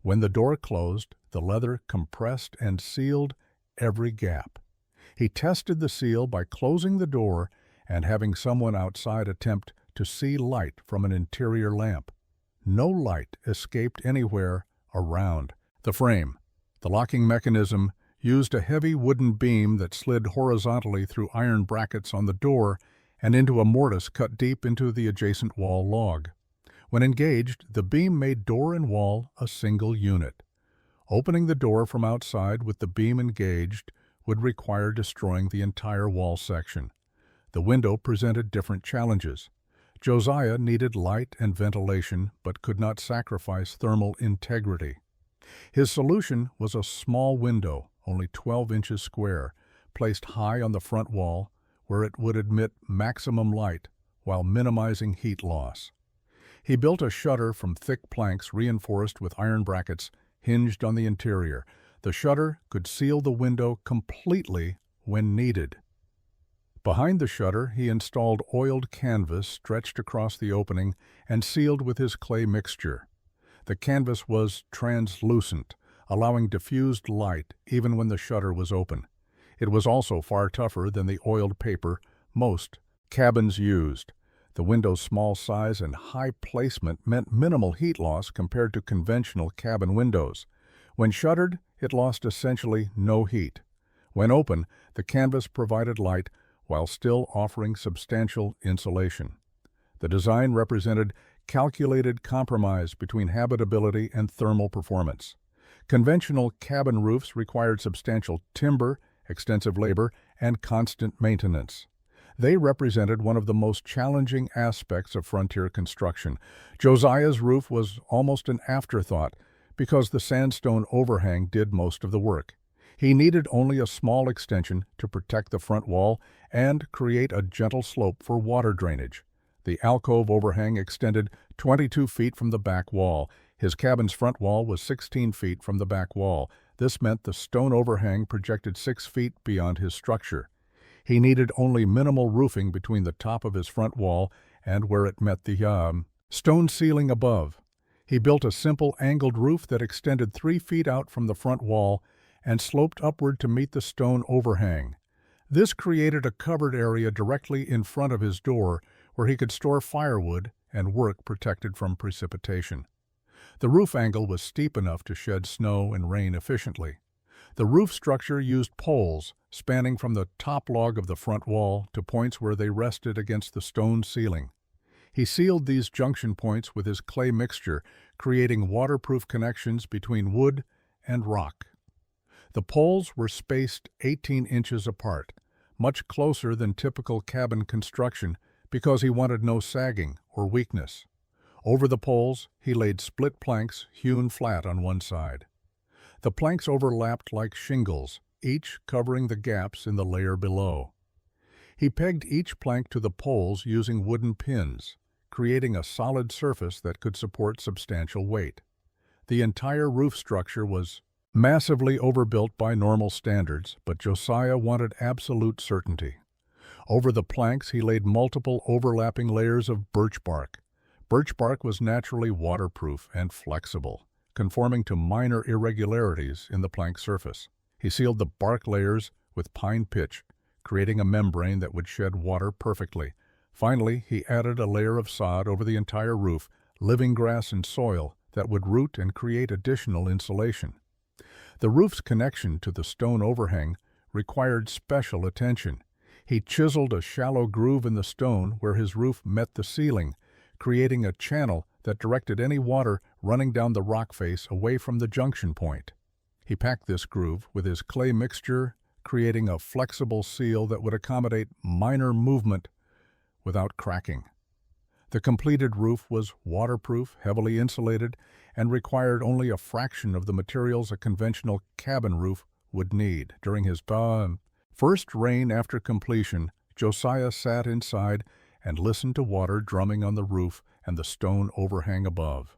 When the door closed, the leather compressed and sealed every gap. He tested the seal by closing the door and having someone outside attempt to see light from an interior lamp. No light escaped anywhere around the frame. The locking mechanism used a heavy wooden beam that slid horizontally through iron brackets on the door and into a mortise cut deep into the adjacent wall log. When engaged, the beam made door and wall a single unit. Opening the door from outside with the beam engaged would require destroying the entire wall section. The window presented different challenges. Josiah needed light and ventilation, but could not sacrifice thermal integrity. His solution was a small window, only 12 inches square, placed high on the front wall, where it would admit maximum light while minimizing heat loss. He built a shutter from thick planks reinforced with iron brackets hinged on the interior. The shutter could seal the window completely when needed. Behind the shutter, he installed oiled canvas stretched across the opening and sealed with his clay mixture. The canvas was translucent, allowing diffused light even when the shutter was open. It was also far tougher than the oiled paper most cabins used. The window's small size and high placement meant minimal heat loss compared to conventional cabin windows. When shuttered, it lost essentially no heat. When open, the canvas provided light while still offering substantial insulation. The design represented calculated compromise between habitability and thermal performance. Conventional cabin roofs required substantial timber, extensive labor, and constant maintenance. They represented one of the most challenging aspects of frontier construction. Josiah's roof was almost an afterthought because the sandstone overhang did most of the work. He needed only a small extension to protect the front wall and create a gentle slope for water drainage. The alcove overhang extended 22 feet from the back wall. His cabin's front wall was 16 feet from the back wall. This meant the stone overhang projected 6 feet beyond his structure. He needed only minimal roofing between the top of his front wall and where it met the stone ceiling above. He built a simple angled roof that extended 3 feet out from the front wall and sloped upward to meet the stone overhang. This created a covered area directly in front of his door where he could store firewood and work protected from precipitation. The roof angle was steep enough to shed snow and rain efficiently. The roof structure used poles spanning from the top log of the front wall to points where they rested against the stone ceiling. He sealed these junction points with his clay mixture, creating waterproof connections between wood and rock. The poles were spaced 18 inches apart, much closer than typical cabin construction because he wanted no sagging or weakness. Over the poles, he laid split planks hewn flat on one side. The planks overlapped like shingles, each covering the gaps in the layer below. He pegged each plank to the poles using wooden pins, creating a solid surface that could support substantial weight. The entire roof structure was massively overbuilt by normal standards, but Josiah wanted absolute certainty. Over the planks, he laid multiple overlapping layers of birch bark. Birch bark was naturally waterproof and flexible, conforming to minor irregularities in the plank surface. He sealed the bark layers with pine pitch, creating a membrane that would shed water perfectly. Finally, he added a layer of sod over the entire roof, living grass and soil that would root and create additional insulation. The roof's connection to the stone overhang required special attention. He chiseled a shallow groove in the stone where his roof met the ceiling, creating a channel that directed any water running down the rock face away from the junction point. He packed this groove with his clay mixture, creating a flexible seal that would accommodate minor movement without cracking. The completed roof was waterproof, heavily insulated, and required only a fraction of the materials a conventional cabin roof would need. During his first rain after completion, Josiah sat inside and listened to water drumming on the roof and the stone overhang above.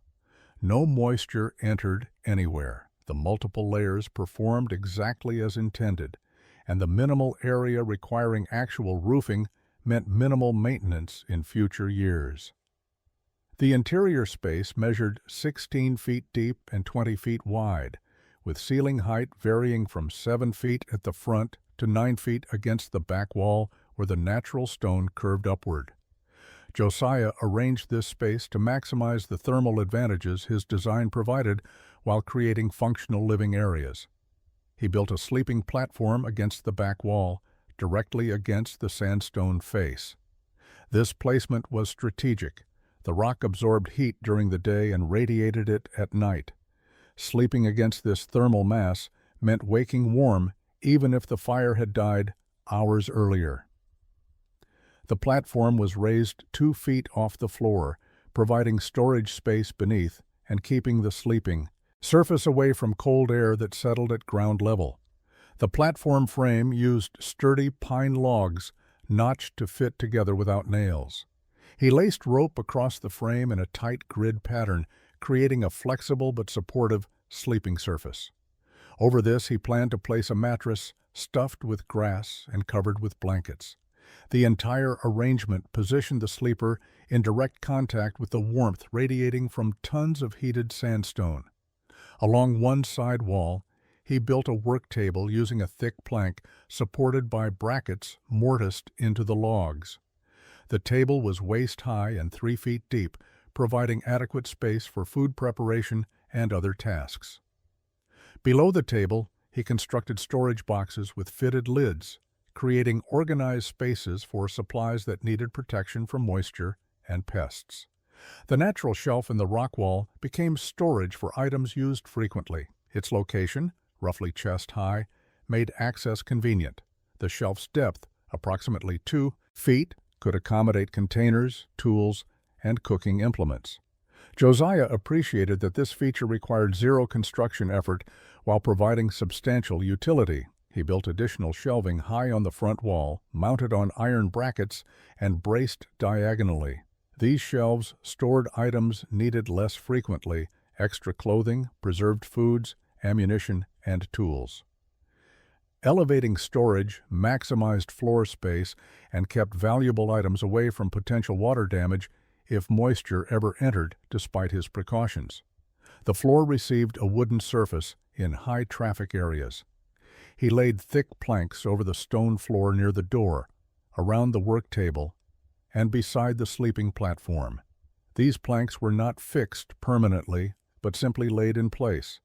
No moisture entered anywhere. The multiple layers performed exactly as intended, and the minimal area requiring actual roofing meant minimal maintenance in future years. The interior space measured 16 feet deep and 20 feet wide, with ceiling height varying from 7 feet at the front to 9 feet against the back wall where the natural stone curved upward. Josiah arranged this space to maximize the thermal advantages his design provided while creating functional living areas. He built a sleeping platform against the back wall, directly against the sandstone face. This placement was strategic. The rock absorbed heat during the day and radiated it at night. Sleeping against this thermal mass meant waking warm even if the fire had died hours earlier. The platform was raised 2 feet off the floor, providing storage space beneath and keeping the sleeping surface away from cold air that settled at ground level. The platform frame used sturdy pine logs, notched to fit together without nails. He laced rope across the frame in a tight grid pattern, creating a flexible but supportive sleeping surface. Over this, he planned to place a mattress stuffed with grass and covered with blankets. The entire arrangement positioned the sleeper in direct contact with the warmth radiating from tons of heated sandstone. Along one side wall, he built a work table using a thick plank supported by brackets mortised into the logs. The table was waist-high and 3 feet deep, providing adequate space for food preparation and other tasks. Below the table, he constructed storage boxes with fitted lids, creating organized spaces for supplies that needed protection from moisture and pests. The natural shelf in the rock wall became storage for items used frequently. Its location, roughly chest-high, made access convenient. The shelf's depth, approximately 2 feet, could accommodate containers, tools, and cooking implements. Josiah appreciated that this feature required zero construction effort while providing substantial utility. He built additional shelving high on the front wall, mounted on iron brackets, and braced diagonally. These shelves stored items needed less frequently: extra clothing, preserved foods, ammunition, and tools. Elevating storage maximized floor space and kept valuable items away from potential water damage if moisture ever entered, despite his precautions. The floor received a wooden surface in high traffic areas. He laid thick planks over the stone floor near the door, around the work table, and beside the sleeping platform. These planks were not fixed permanently, but simply laid in place,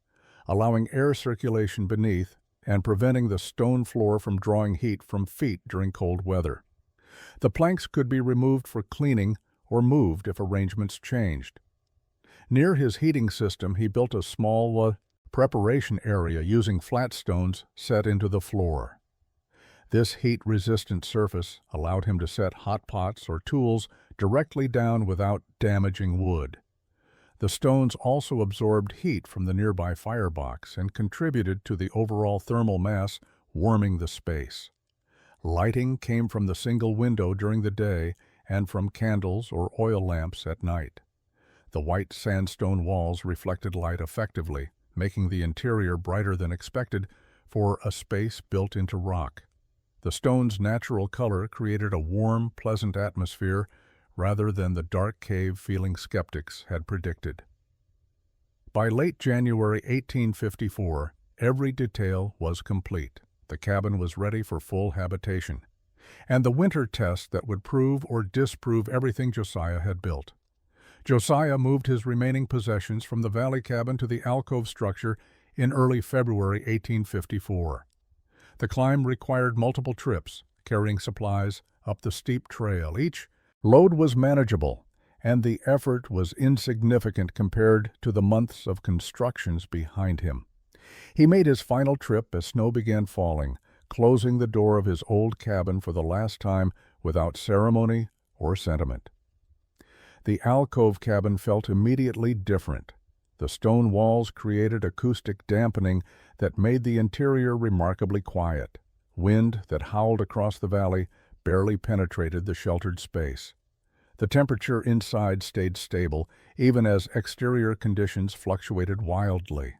allowing air circulation beneath and preventing the stone floor from drawing heat from feet during cold weather. The planks could be removed for cleaning or moved if arrangements changed. Near his heating system, he built a small preparation area using flat stones set into the floor. This heat-resistant surface allowed him to set hot pots or tools directly down without damaging wood. The stones also absorbed heat from the nearby firebox and contributed to the overall thermal mass, warming the space. Lighting came from the single window during the day and from candles or oil lamps at night. The white sandstone walls reflected light effectively, making the interior brighter than expected for a space built into rock. The stone's natural color created a warm, pleasant atmosphere rather than the dark cave feeling skeptics had predicted. By late January 1854, every detail was complete. The cabin was ready for full habitation, and the winter test that would prove or disprove everything Josiah had built. Josiah moved his remaining possessions from the valley cabin to the alcove structure in early February 1854. The climb required multiple trips, carrying supplies up the steep trail. Each load was manageable, and the effort was insignificant compared to the months of constructions behind him. He made his final trip as snow began falling, closing the door of his old cabin for the last time without ceremony or sentiment. The alcove cabin felt immediately different. The stone walls created acoustic dampening that made the interior remarkably quiet. Wind that howled across the valley barely penetrated the sheltered space. The temperature inside stayed stable, even as exterior conditions fluctuated wildly.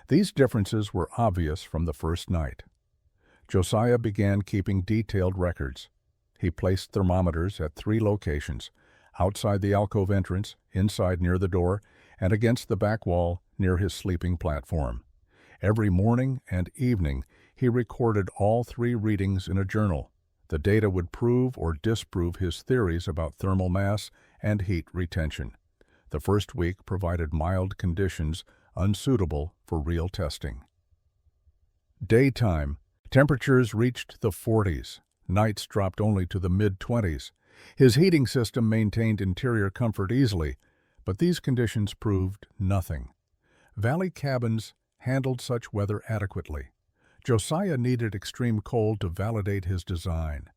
These differences were obvious from the first night. Josiah began keeping detailed records. He placed thermometers at 3 locations: outside the alcove entrance, inside near the door, and against the back wall near his sleeping platform. Every morning and evening, he recorded all 3 readings in a journal. The data would prove or disprove his theories about thermal mass and heat retention. The first week provided mild conditions unsuitable for real testing. Daytime, temperatures reached the 40s. Nights dropped only to the mid-20s. His heating system maintained interior comfort easily, but these conditions proved nothing. Valley cabins handled such weather adequately. Josiah needed extreme cold to validate his design.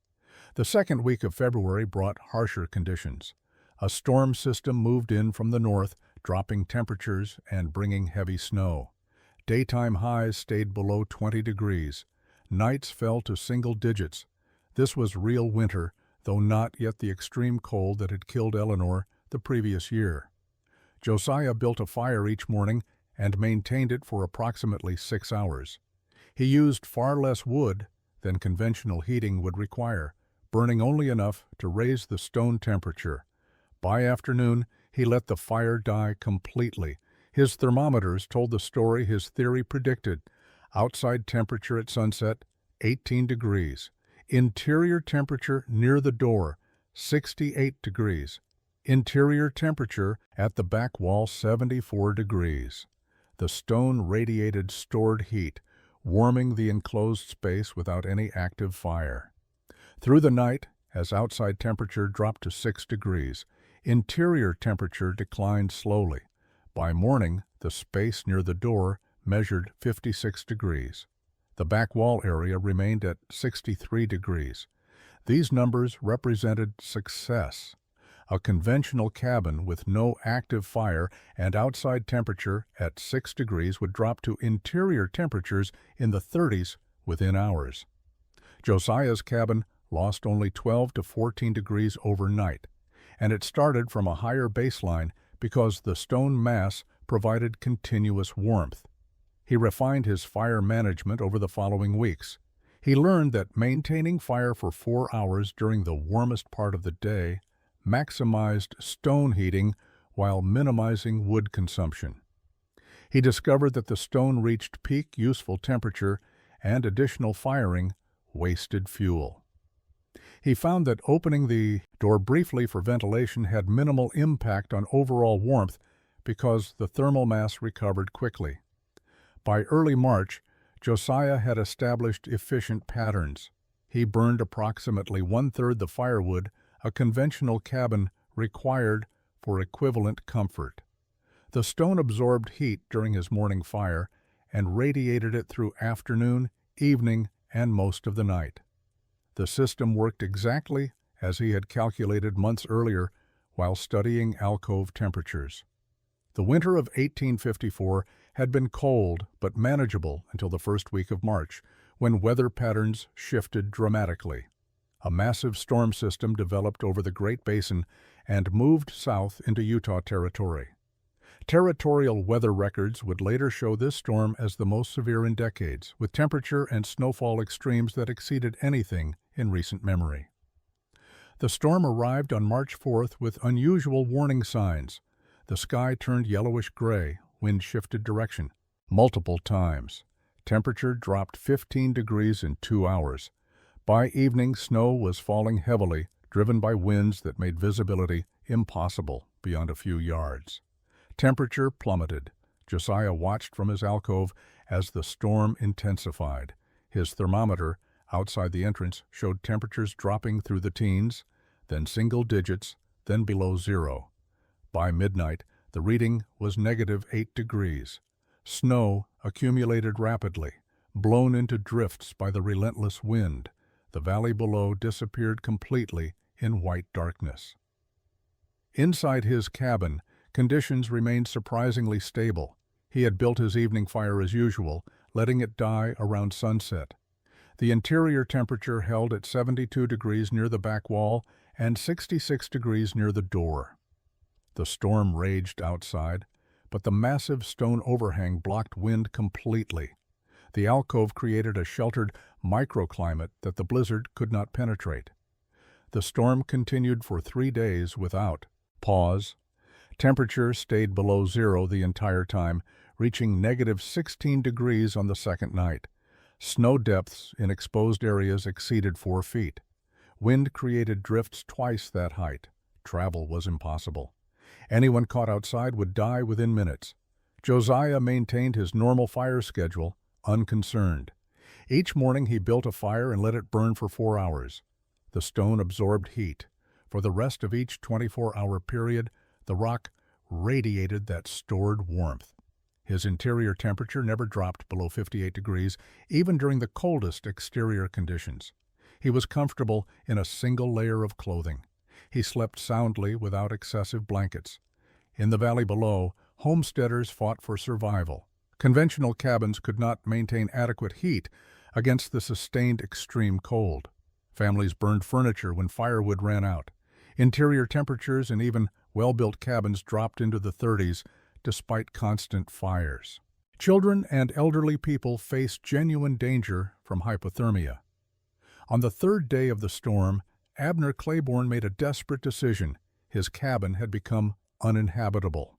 The second week of February brought harsher conditions. A storm system moved in from the north, dropping temperatures and bringing heavy snow. Daytime highs stayed below 20 degrees. Nights fell to single digits. This was real winter, though not yet the extreme cold that had killed Eleanor the previous year. Josiah built a fire each morning and maintained it for approximately 6 hours. He used far less wood than conventional heating would require, burning only enough to raise the stone temperature. By afternoon, he let the fire die completely. His thermometers told the story his theory predicted. Outside temperature at sunset, 18 degrees. Interior temperature near the door, 68 degrees. Interior temperature at the back wall, 74 degrees. The stone radiated stored heat, warming the enclosed space without any active fire. Through the night, as outside temperature dropped to 6 degrees, interior temperature declined slowly. By morning, the space near the door measured 56 degrees. The back wall area remained at 63 degrees. These numbers represented success. A conventional cabin with no active fire and outside temperature at 6 degrees would drop to interior temperatures in the 30s within hours. Josiah's cabin lost only 12 to 14 degrees overnight, and it started from a higher baseline because the stone mass provided continuous warmth. He refined his fire management over the following weeks. He learned that maintaining fire for 4 hours during the warmest part of the day maximized stone heating while minimizing wood consumption. He discovered that the stone reached peak useful temperature and additional firing wasted fuel. He found that opening the door briefly for ventilation had minimal impact on overall warmth because the thermal mass recovered quickly. By early March, Josiah had established efficient patterns. He burned approximately 1/3 the firewood a conventional cabin required for equivalent comfort. The stone absorbed heat during his morning fire and radiated it through afternoon, evening, and most of the night. The system worked exactly as he had calculated months earlier while studying alcove temperatures. The winter of 1854 had been cold but manageable until the first week of March, when weather patterns shifted dramatically. A massive storm system developed over the Great Basin and moved south into Utah Territory. Territorial weather records would later show this storm as the most severe in decades, with temperature and snowfall extremes that exceeded anything in recent memory. The storm arrived on March 4th with unusual warning signs. The sky turned yellowish-gray, wind shifted direction multiple times. Temperature dropped 15 degrees in 2 hours. By evening, snow was falling heavily, driven by winds that made visibility impossible beyond a few yards. Temperature plummeted. Josiah watched from his alcove as the storm intensified. His thermometer outside the entrance showed temperatures dropping through the teens, then single digits, then below zero. By midnight, the reading was -8 degrees. Snow accumulated rapidly, blown into drifts by the relentless wind. The valley below disappeared completely in white darkness. Inside his cabin, conditions remained surprisingly stable. He had built his evening fire as usual, letting it die around sunset. The interior temperature held at 72 degrees near the back wall and 66 degrees near the door. The storm raged outside, but the massive stone overhang blocked wind completely. The alcove created a sheltered microclimate that the blizzard could not penetrate. The storm continued for 3 days without pause. Temperature stayed below zero the entire time, reaching -16 degrees on the second night. Snow depths in exposed areas exceeded 4 feet. Wind created drifts twice that height. Travel was impossible. Anyone caught outside would die within minutes. Josiah maintained his normal fire schedule, unconcerned. Each morning he built a fire and let it burn for 4 hours. The stone absorbed heat. For the rest of each 24-hour period, the rock radiated that stored warmth. His interior temperature never dropped below 58 degrees, even during the coldest exterior conditions. He was comfortable in a single layer of clothing. He slept soundly without excessive blankets. In the valley below, homesteaders fought for survival. Conventional cabins could not maintain adequate heat against the sustained extreme cold. Families burned furniture when firewood ran out. Interior temperatures in even well-built cabins dropped into the 30s despite constant fires. Children and elderly people faced genuine danger from hypothermia. On the 3rd day of the storm, Abner Claiborne made a desperate decision. His cabin had become uninhabitable.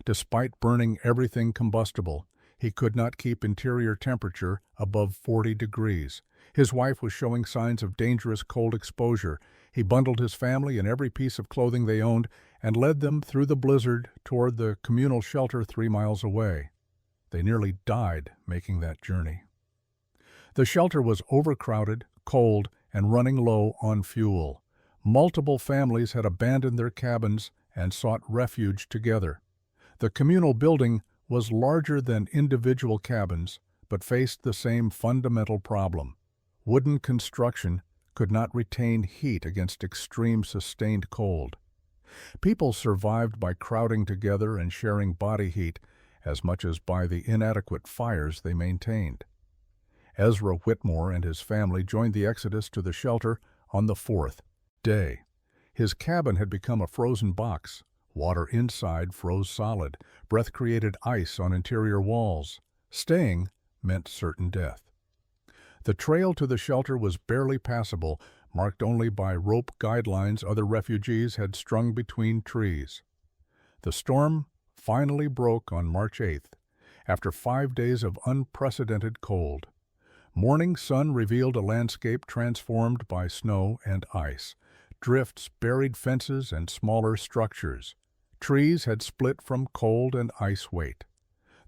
Despite burning everything combustible, he could not keep interior temperature above 40 degrees. His wife was showing signs of dangerous cold exposure. He bundled his family in every piece of clothing they owned and led them through the blizzard toward the communal shelter 3 miles away. They nearly died making that journey. The shelter was overcrowded, cold, and running low on fuel. Multiple families had abandoned their cabins and sought refuge together. The communal building was larger than individual cabins, but faced the same fundamental problem. Wooden construction could not retain heat against extreme sustained cold. People survived by crowding together and sharing body heat as much as by the inadequate fires they maintained. Ezra Whitmore and his family joined the exodus to the shelter on the 4th day. His cabin had become a frozen box. Water inside froze solid. Breath created ice on interior walls. Staying meant certain death. The trail to the shelter was barely passable, marked only by rope guidelines other refugees had strung between trees. The storm finally broke on March 8th, after 5 days of unprecedented cold. Morning sun revealed a landscape transformed by snow and ice. Drifts buried fences and smaller structures. Trees had split from cold and ice weight.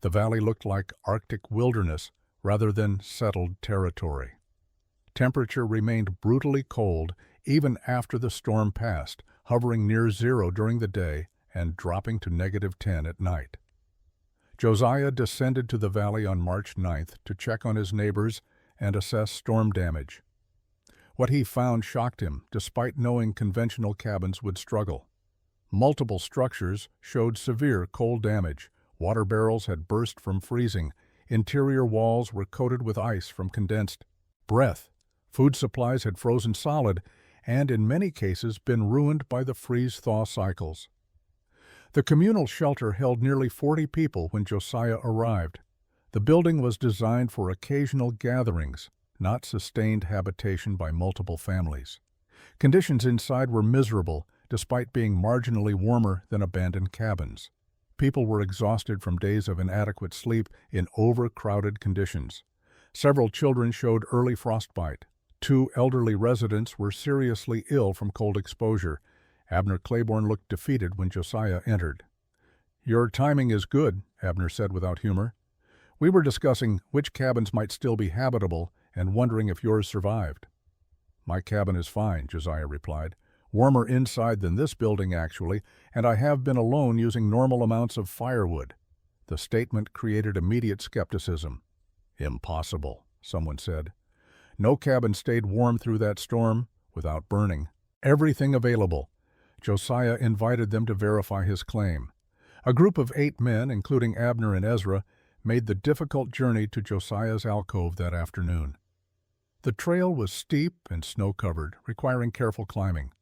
The valley looked like Arctic wilderness rather than settled territory. Temperature remained brutally cold even after the storm passed, hovering near zero during the day and dropping to -10 at night. Josiah descended to the valley on March 9th to check on his neighbors and assess storm damage. What he found shocked him, despite knowing conventional cabins would struggle. Multiple structures showed severe cold damage. Water barrels had burst from freezing. Interior walls were coated with ice from condensed breath. Food supplies had frozen solid and, in many cases, been ruined by the freeze-thaw cycles. The communal shelter held nearly 40 people when Josiah arrived. The building was designed for occasional gatherings, not sustained habitation by multiple families. Conditions inside were miserable, despite being marginally warmer than abandoned cabins. People were exhausted from days of inadequate sleep in overcrowded conditions. Several children showed early frostbite. 2 elderly residents were seriously ill from cold exposure. Abner Claiborne looked defeated when Josiah entered. "Your timing is good," Abner said without humor. "We were discussing which cabins might still be habitable and wondering if yours survived." "My cabin is fine," Josiah replied. Warmer inside than this building, actually, and I have been alone using normal amounts of firewood." The statement created immediate skepticism. "Impossible," someone said. "No cabin stayed warm through that storm without burning. Everything available." Josiah invited them to verify his claim. A group of 8 men, including Abner and Ezra, made the difficult journey to Josiah's alcove that afternoon. The trail was steep and snow-covered, requiring careful climbing.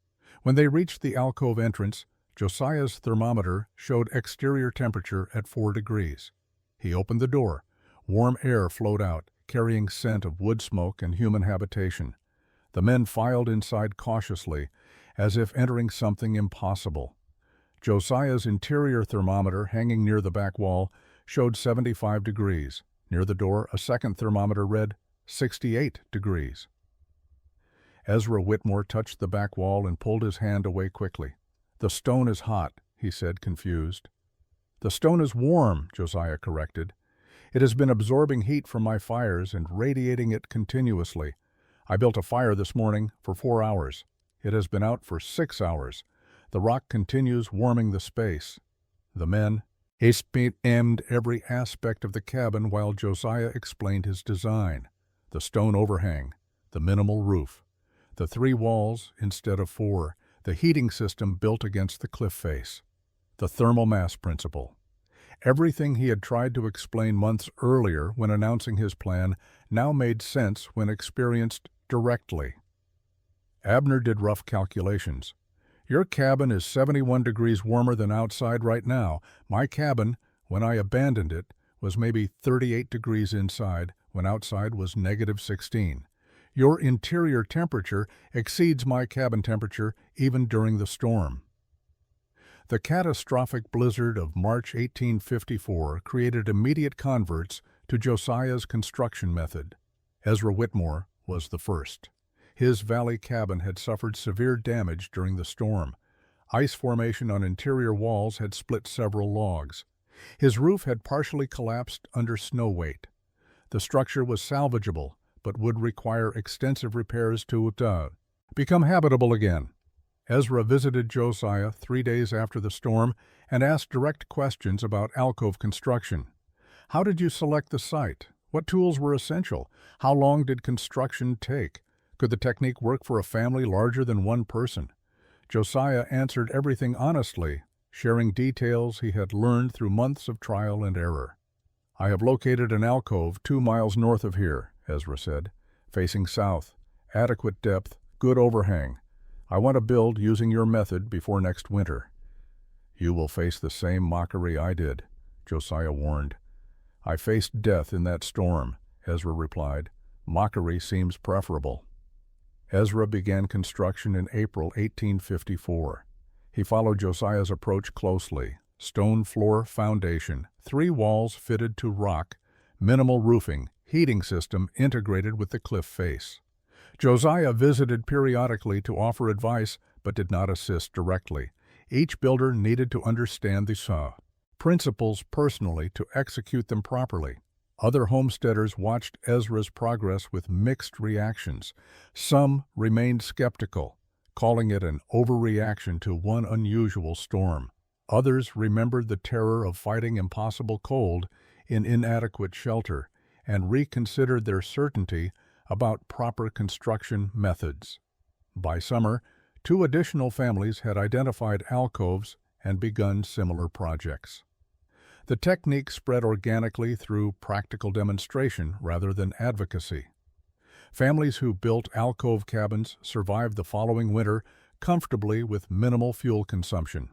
When they reached the alcove entrance, Josiah's thermometer showed exterior temperature at 4 degrees. He opened the door. Warm air flowed out, carrying scent of wood smoke and human habitation. The men filed inside cautiously, as if entering something impossible. Josiah's interior thermometer, hanging near the back wall, showed 75 degrees. Near the door, a second thermometer read 68 degrees. Ezra Whitmore touched the back wall and pulled his hand away quickly. "The stone is hot," he said, confused. "The stone is warm," Josiah corrected. "It has been absorbing heat from my fires and radiating it continuously. I built a fire this morning for 4 hours. It has been out for 6 hours. The rock continues warming the space." The men examined every aspect of the cabin while Josiah explained his design. The stone overhang, the minimal roof, the 3 walls instead of 4, the heating system built against the cliff face, the thermal mass principle. Everything he had tried to explain months earlier when announcing his plan now made sense when experienced directly. Abner did rough calculations. "Your cabin is 71 degrees warmer than outside right now. My cabin, when I abandoned it, was maybe 38 degrees inside, when outside was -16. Your interior temperature exceeds my cabin temperature even during the storm." The catastrophic blizzard of March 1854 created immediate converts to Josiah's construction method. Ezra Whitmore was the first. His valley cabin had suffered severe damage during the storm. Ice formation on interior walls had split several logs. His roof had partially collapsed under snow weight. The structure was salvageable, but would require extensive repairs to become habitable again. Ezra visited Josiah 3 days after the storm and asked direct questions about alcove construction. "How did you select the site? What tools were essential? How long did construction take? Could the technique work for a family larger than 1 person?" Josiah answered everything honestly, sharing details he had learned through months of trial and error. "I have located an alcove 2 miles north of here," Ezra said, "facing south, adequate depth, good overhang. I want to build using your method before next winter." "You will face the same mockery I did," Josiah warned. "I faced death in that storm," Ezra replied. "Mockery seems preferable." Ezra began construction in April 1854. He followed Josiah's approach closely. Stone floor foundation, 3 walls fitted to rock, minimal roofing, heating system integrated with the cliff face. Josiah visited periodically to offer advice but did not assist directly. Each builder needed to understand the principles personally to execute them properly. Other homesteaders watched Ezra's progress with mixed reactions. Some remained skeptical, calling it an overreaction to one unusual storm. Others remembered the terror of fighting impossible cold in inadequate shelter and reconsidered their certainty about proper construction methods. By summer, 2 additional families had identified alcoves and begun similar projects. The technique spread organically through practical demonstration rather than advocacy. Families who built alcove cabins survived the following winter comfortably with minimal fuel consumption.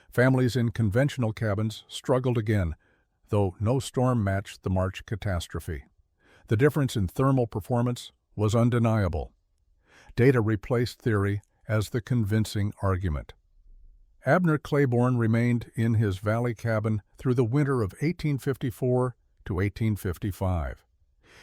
Families in conventional cabins struggled again, though no storm matched the March catastrophe. The difference in thermal performance was undeniable. Data replaced theory as the convincing argument. Abner Claiborne remained in his valley cabin through the winter of 1854 to 1855.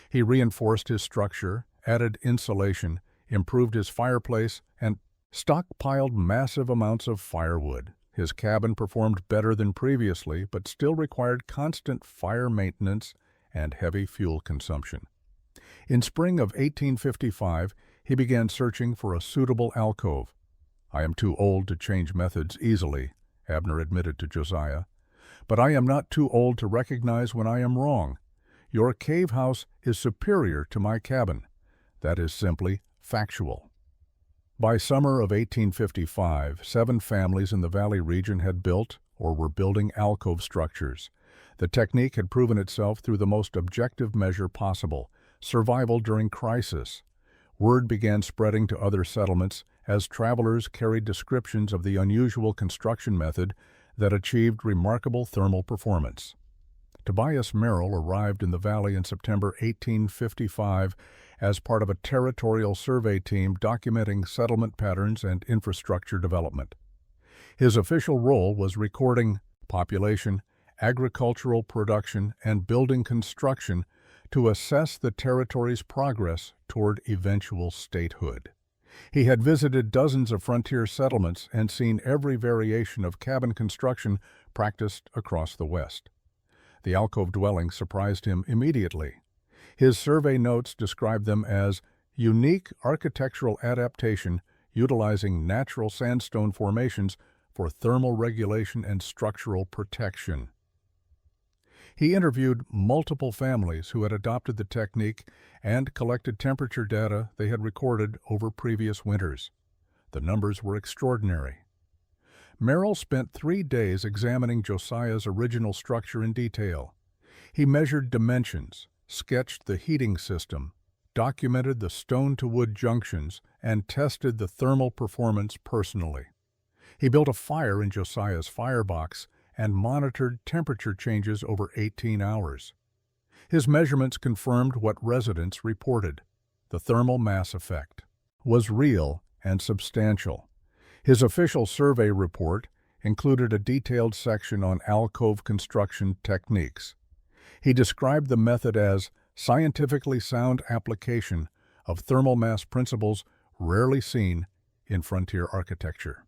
He reinforced his structure, added insulation, improved his fireplace, and stockpiled massive amounts of firewood. His cabin performed better than previously, but still required constant fire maintenance and heavy fuel consumption. In spring of 1855, he began searching for a suitable alcove. "I am too old to change methods easily," Abner admitted to Josiah. "But I am not too old to recognize when I am wrong. Your cave house is superior to my cabin. That is simply factual." By summer of 1855, 7 families in the valley region had built or were building alcove structures. The technique had proven itself through the most objective measure possible: survival during crisis. Word began spreading to other settlements as travelers carried descriptions of the unusual construction method that achieved remarkable thermal performance. Tobias Merrill arrived in the valley in September 1855 as part of a territorial survey team documenting settlement patterns and infrastructure development. His official role was recording population, agricultural production, and building construction to assess the territory's progress toward eventual statehood. He had visited dozens of frontier settlements and seen every variation of cabin construction practiced across the West. The alcove dwelling surprised him immediately. His survey notes described them as unique architectural adaptation utilizing natural sandstone formations for thermal regulation and structural protection. He interviewed multiple families who had adopted the technique and collected temperature data they had recorded over previous winters. The numbers were extraordinary. Merrill spent 3 days examining Josiah's original structure in detail. He measured dimensions, sketched the heating system, documented the stone-to-wood junctions, and tested the thermal performance personally. He built a fire in Josiah's firebox and monitored temperature changes over 18 hours. His measurements confirmed what residents reported. The thermal mass effect was real and substantial. His official survey report included a detailed section on alcove construction techniques. He described the method as scientifically sound application of thermal mass principles rarely seen in frontier architecture.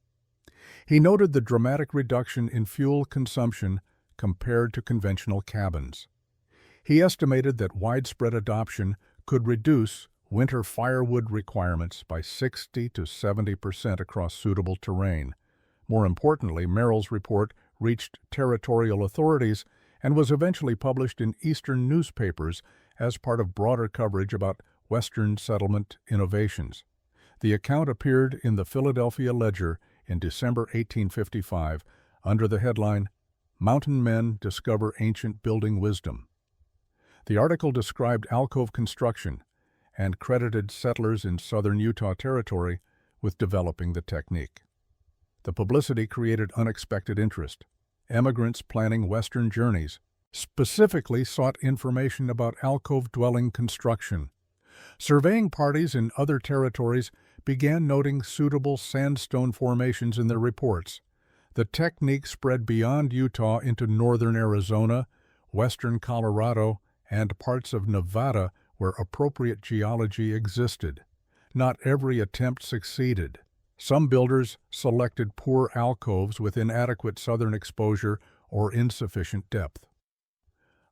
He noted the dramatic reduction in fuel consumption compared to conventional cabins. He estimated that widespread adoption could reduce winter firewood requirements by 60 to 70% across suitable terrain. More importantly, Merrill's report reached territorial authorities and was eventually published in Eastern newspapers as part of broader coverage about Western settlement innovations. The account appeared in the Philadelphia Ledger in December 1855 under the headline, "Mountain Men Discover Ancient Building Wisdom." The article described alcove construction and credited settlers in southern Utah Territory with developing the technique. The publicity created unexpected interest. Emigrants planning Western journeys specifically sought information about alcove dwelling construction. Surveying parties in other territories began noting suitable sandstone formations in their reports. The technique spread beyond Utah into northern Arizona, western Colorado, and parts of Nevada where appropriate geology existed. Not every attempt succeeded. Some builders selected poor alcoves with inadequate southern exposure or insufficient depth.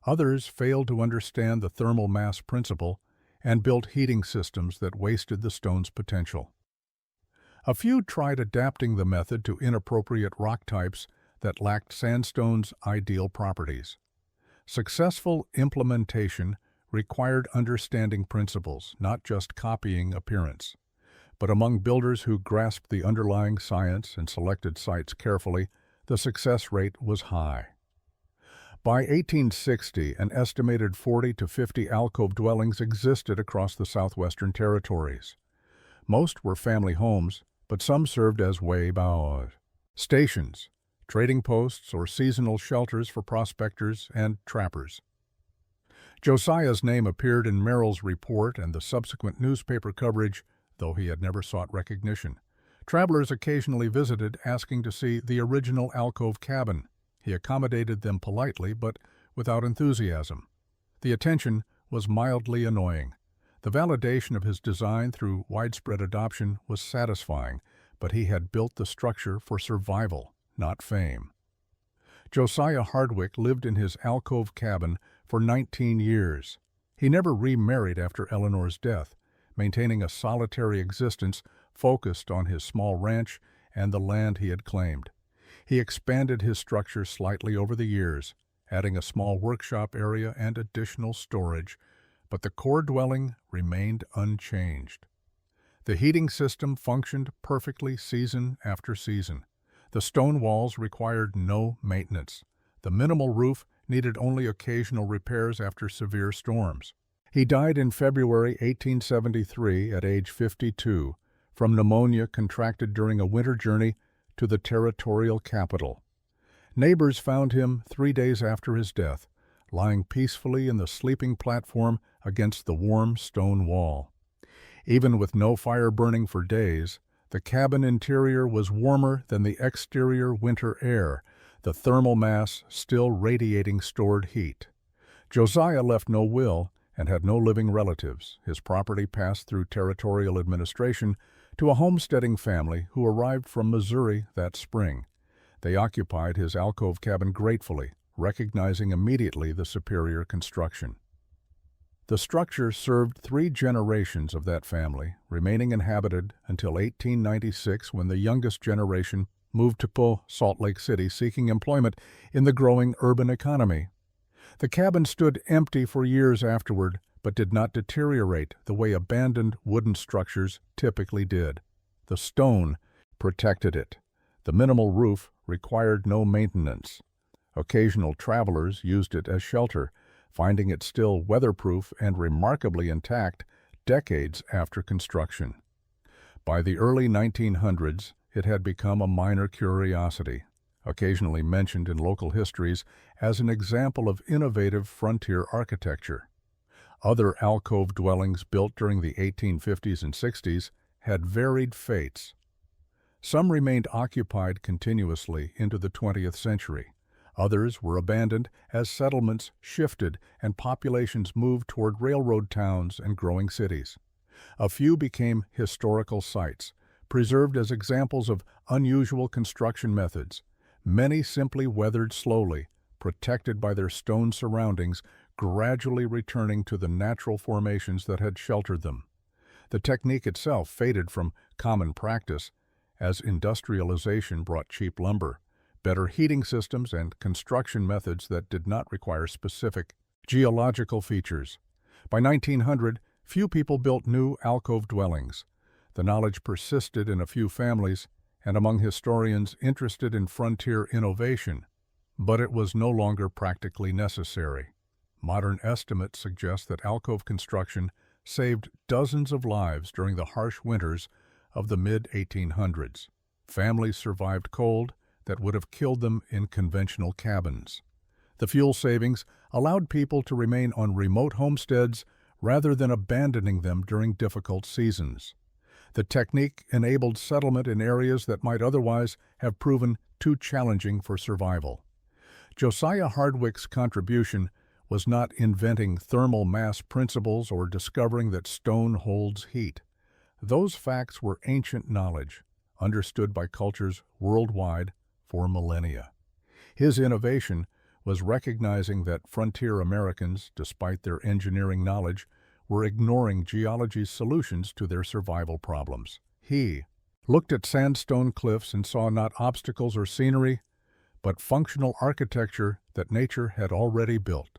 Others failed to understand the thermal mass principle and built heating systems that wasted the stone's potential. A few tried adapting the method to inappropriate rock types that lacked sandstone's ideal properties. Successful implementation required understanding principles, not just copying appearance. But among builders who grasped the underlying science and selected sites carefully, the success rate was high. By 1860, an estimated 40 to 50 alcove dwellings existed across the southwestern territories. Most were family homes, but some served as weibao, stations, trading posts, or seasonal shelters for prospectors and trappers. Josiah's name appeared in Merrill's report and the subsequent newspaper coverage, though he had never sought recognition. Travelers occasionally visited asking to see the original alcove cabin. He accommodated them politely, but without enthusiasm. The attention was mildly annoying. The validation of his design through widespread adoption was satisfying, but he had built the structure for survival, not fame. Josiah Hardwick lived in his alcove cabin for 19 years. He never remarried after Eleanor's death, maintaining a solitary existence focused on his small ranch and the land he had claimed. He expanded his structure slightly over the years, adding a small workshop area and additional storage, but the core dwelling remained unchanged. The heating system functioned perfectly season after season. The stone walls required no maintenance. The minimal roof needed only occasional repairs after severe storms. He died in February 1873 at age 52 from pneumonia contracted during a winter journey to the territorial capital. Neighbors found him 3 days after his death, lying peacefully in the sleeping platform against the warm stone wall. Even with no fire burning for days, the cabin interior was warmer than the exterior winter air, the thermal mass still radiating stored heat. Josiah left no will and had no living relatives. His property passed through territorial administration to a homesteading family who arrived from Missouri that spring. They occupied his alcove cabin gratefully, recognizing immediately the superior construction. The structure served 3 generations of that family, remaining inhabited until 1896 when the youngest generation moved to Salt Lake City seeking employment in the growing urban economy. The cabin stood empty for years afterward, but did not deteriorate the way abandoned wooden structures typically did. The stone protected it. The minimal roof required no maintenance. Occasional travelers used it as shelter, finding it still weatherproof and remarkably intact decades after construction. By the early 1900s, it had become a minor curiosity, occasionally mentioned in local histories as an example of innovative frontier architecture. Other alcove dwellings built during the 1850s and 60s had varied fates. Some remained occupied continuously into the 20th century. Others were abandoned as settlements shifted and populations moved toward railroad towns and growing cities. A few became historical sites, preserved as examples of unusual construction methods. Many simply weathered slowly, protected by their stone surroundings, gradually returning to the natural formations that had sheltered them. The technique itself faded from common practice as industrialization brought cheap lumber, better heating systems, and construction methods that did not require specific geological features. By 1900, few people built new alcove dwellings. The knowledge persisted in a few families and among historians interested in frontier innovation, but it was no longer practically necessary. Modern estimates suggest that alcove construction saved dozens of lives during the harsh winters of the mid-1800s. Families survived cold that would have killed them in conventional cabins. The fuel savings allowed people to remain on remote homesteads rather than abandoning them during difficult seasons. The technique enabled settlement in areas that might otherwise have proven too challenging for survival. Josiah Hardwick's contribution was not inventing thermal mass principles or discovering that stone holds heat. Those facts were ancient knowledge, understood by cultures worldwide for millennia. His innovation was recognizing that frontier Americans, despite their engineering knowledge, were ignoring geology's solutions to their survival problems. He looked at sandstone cliffs and saw not obstacles or scenery, but functional architecture that nature had already built.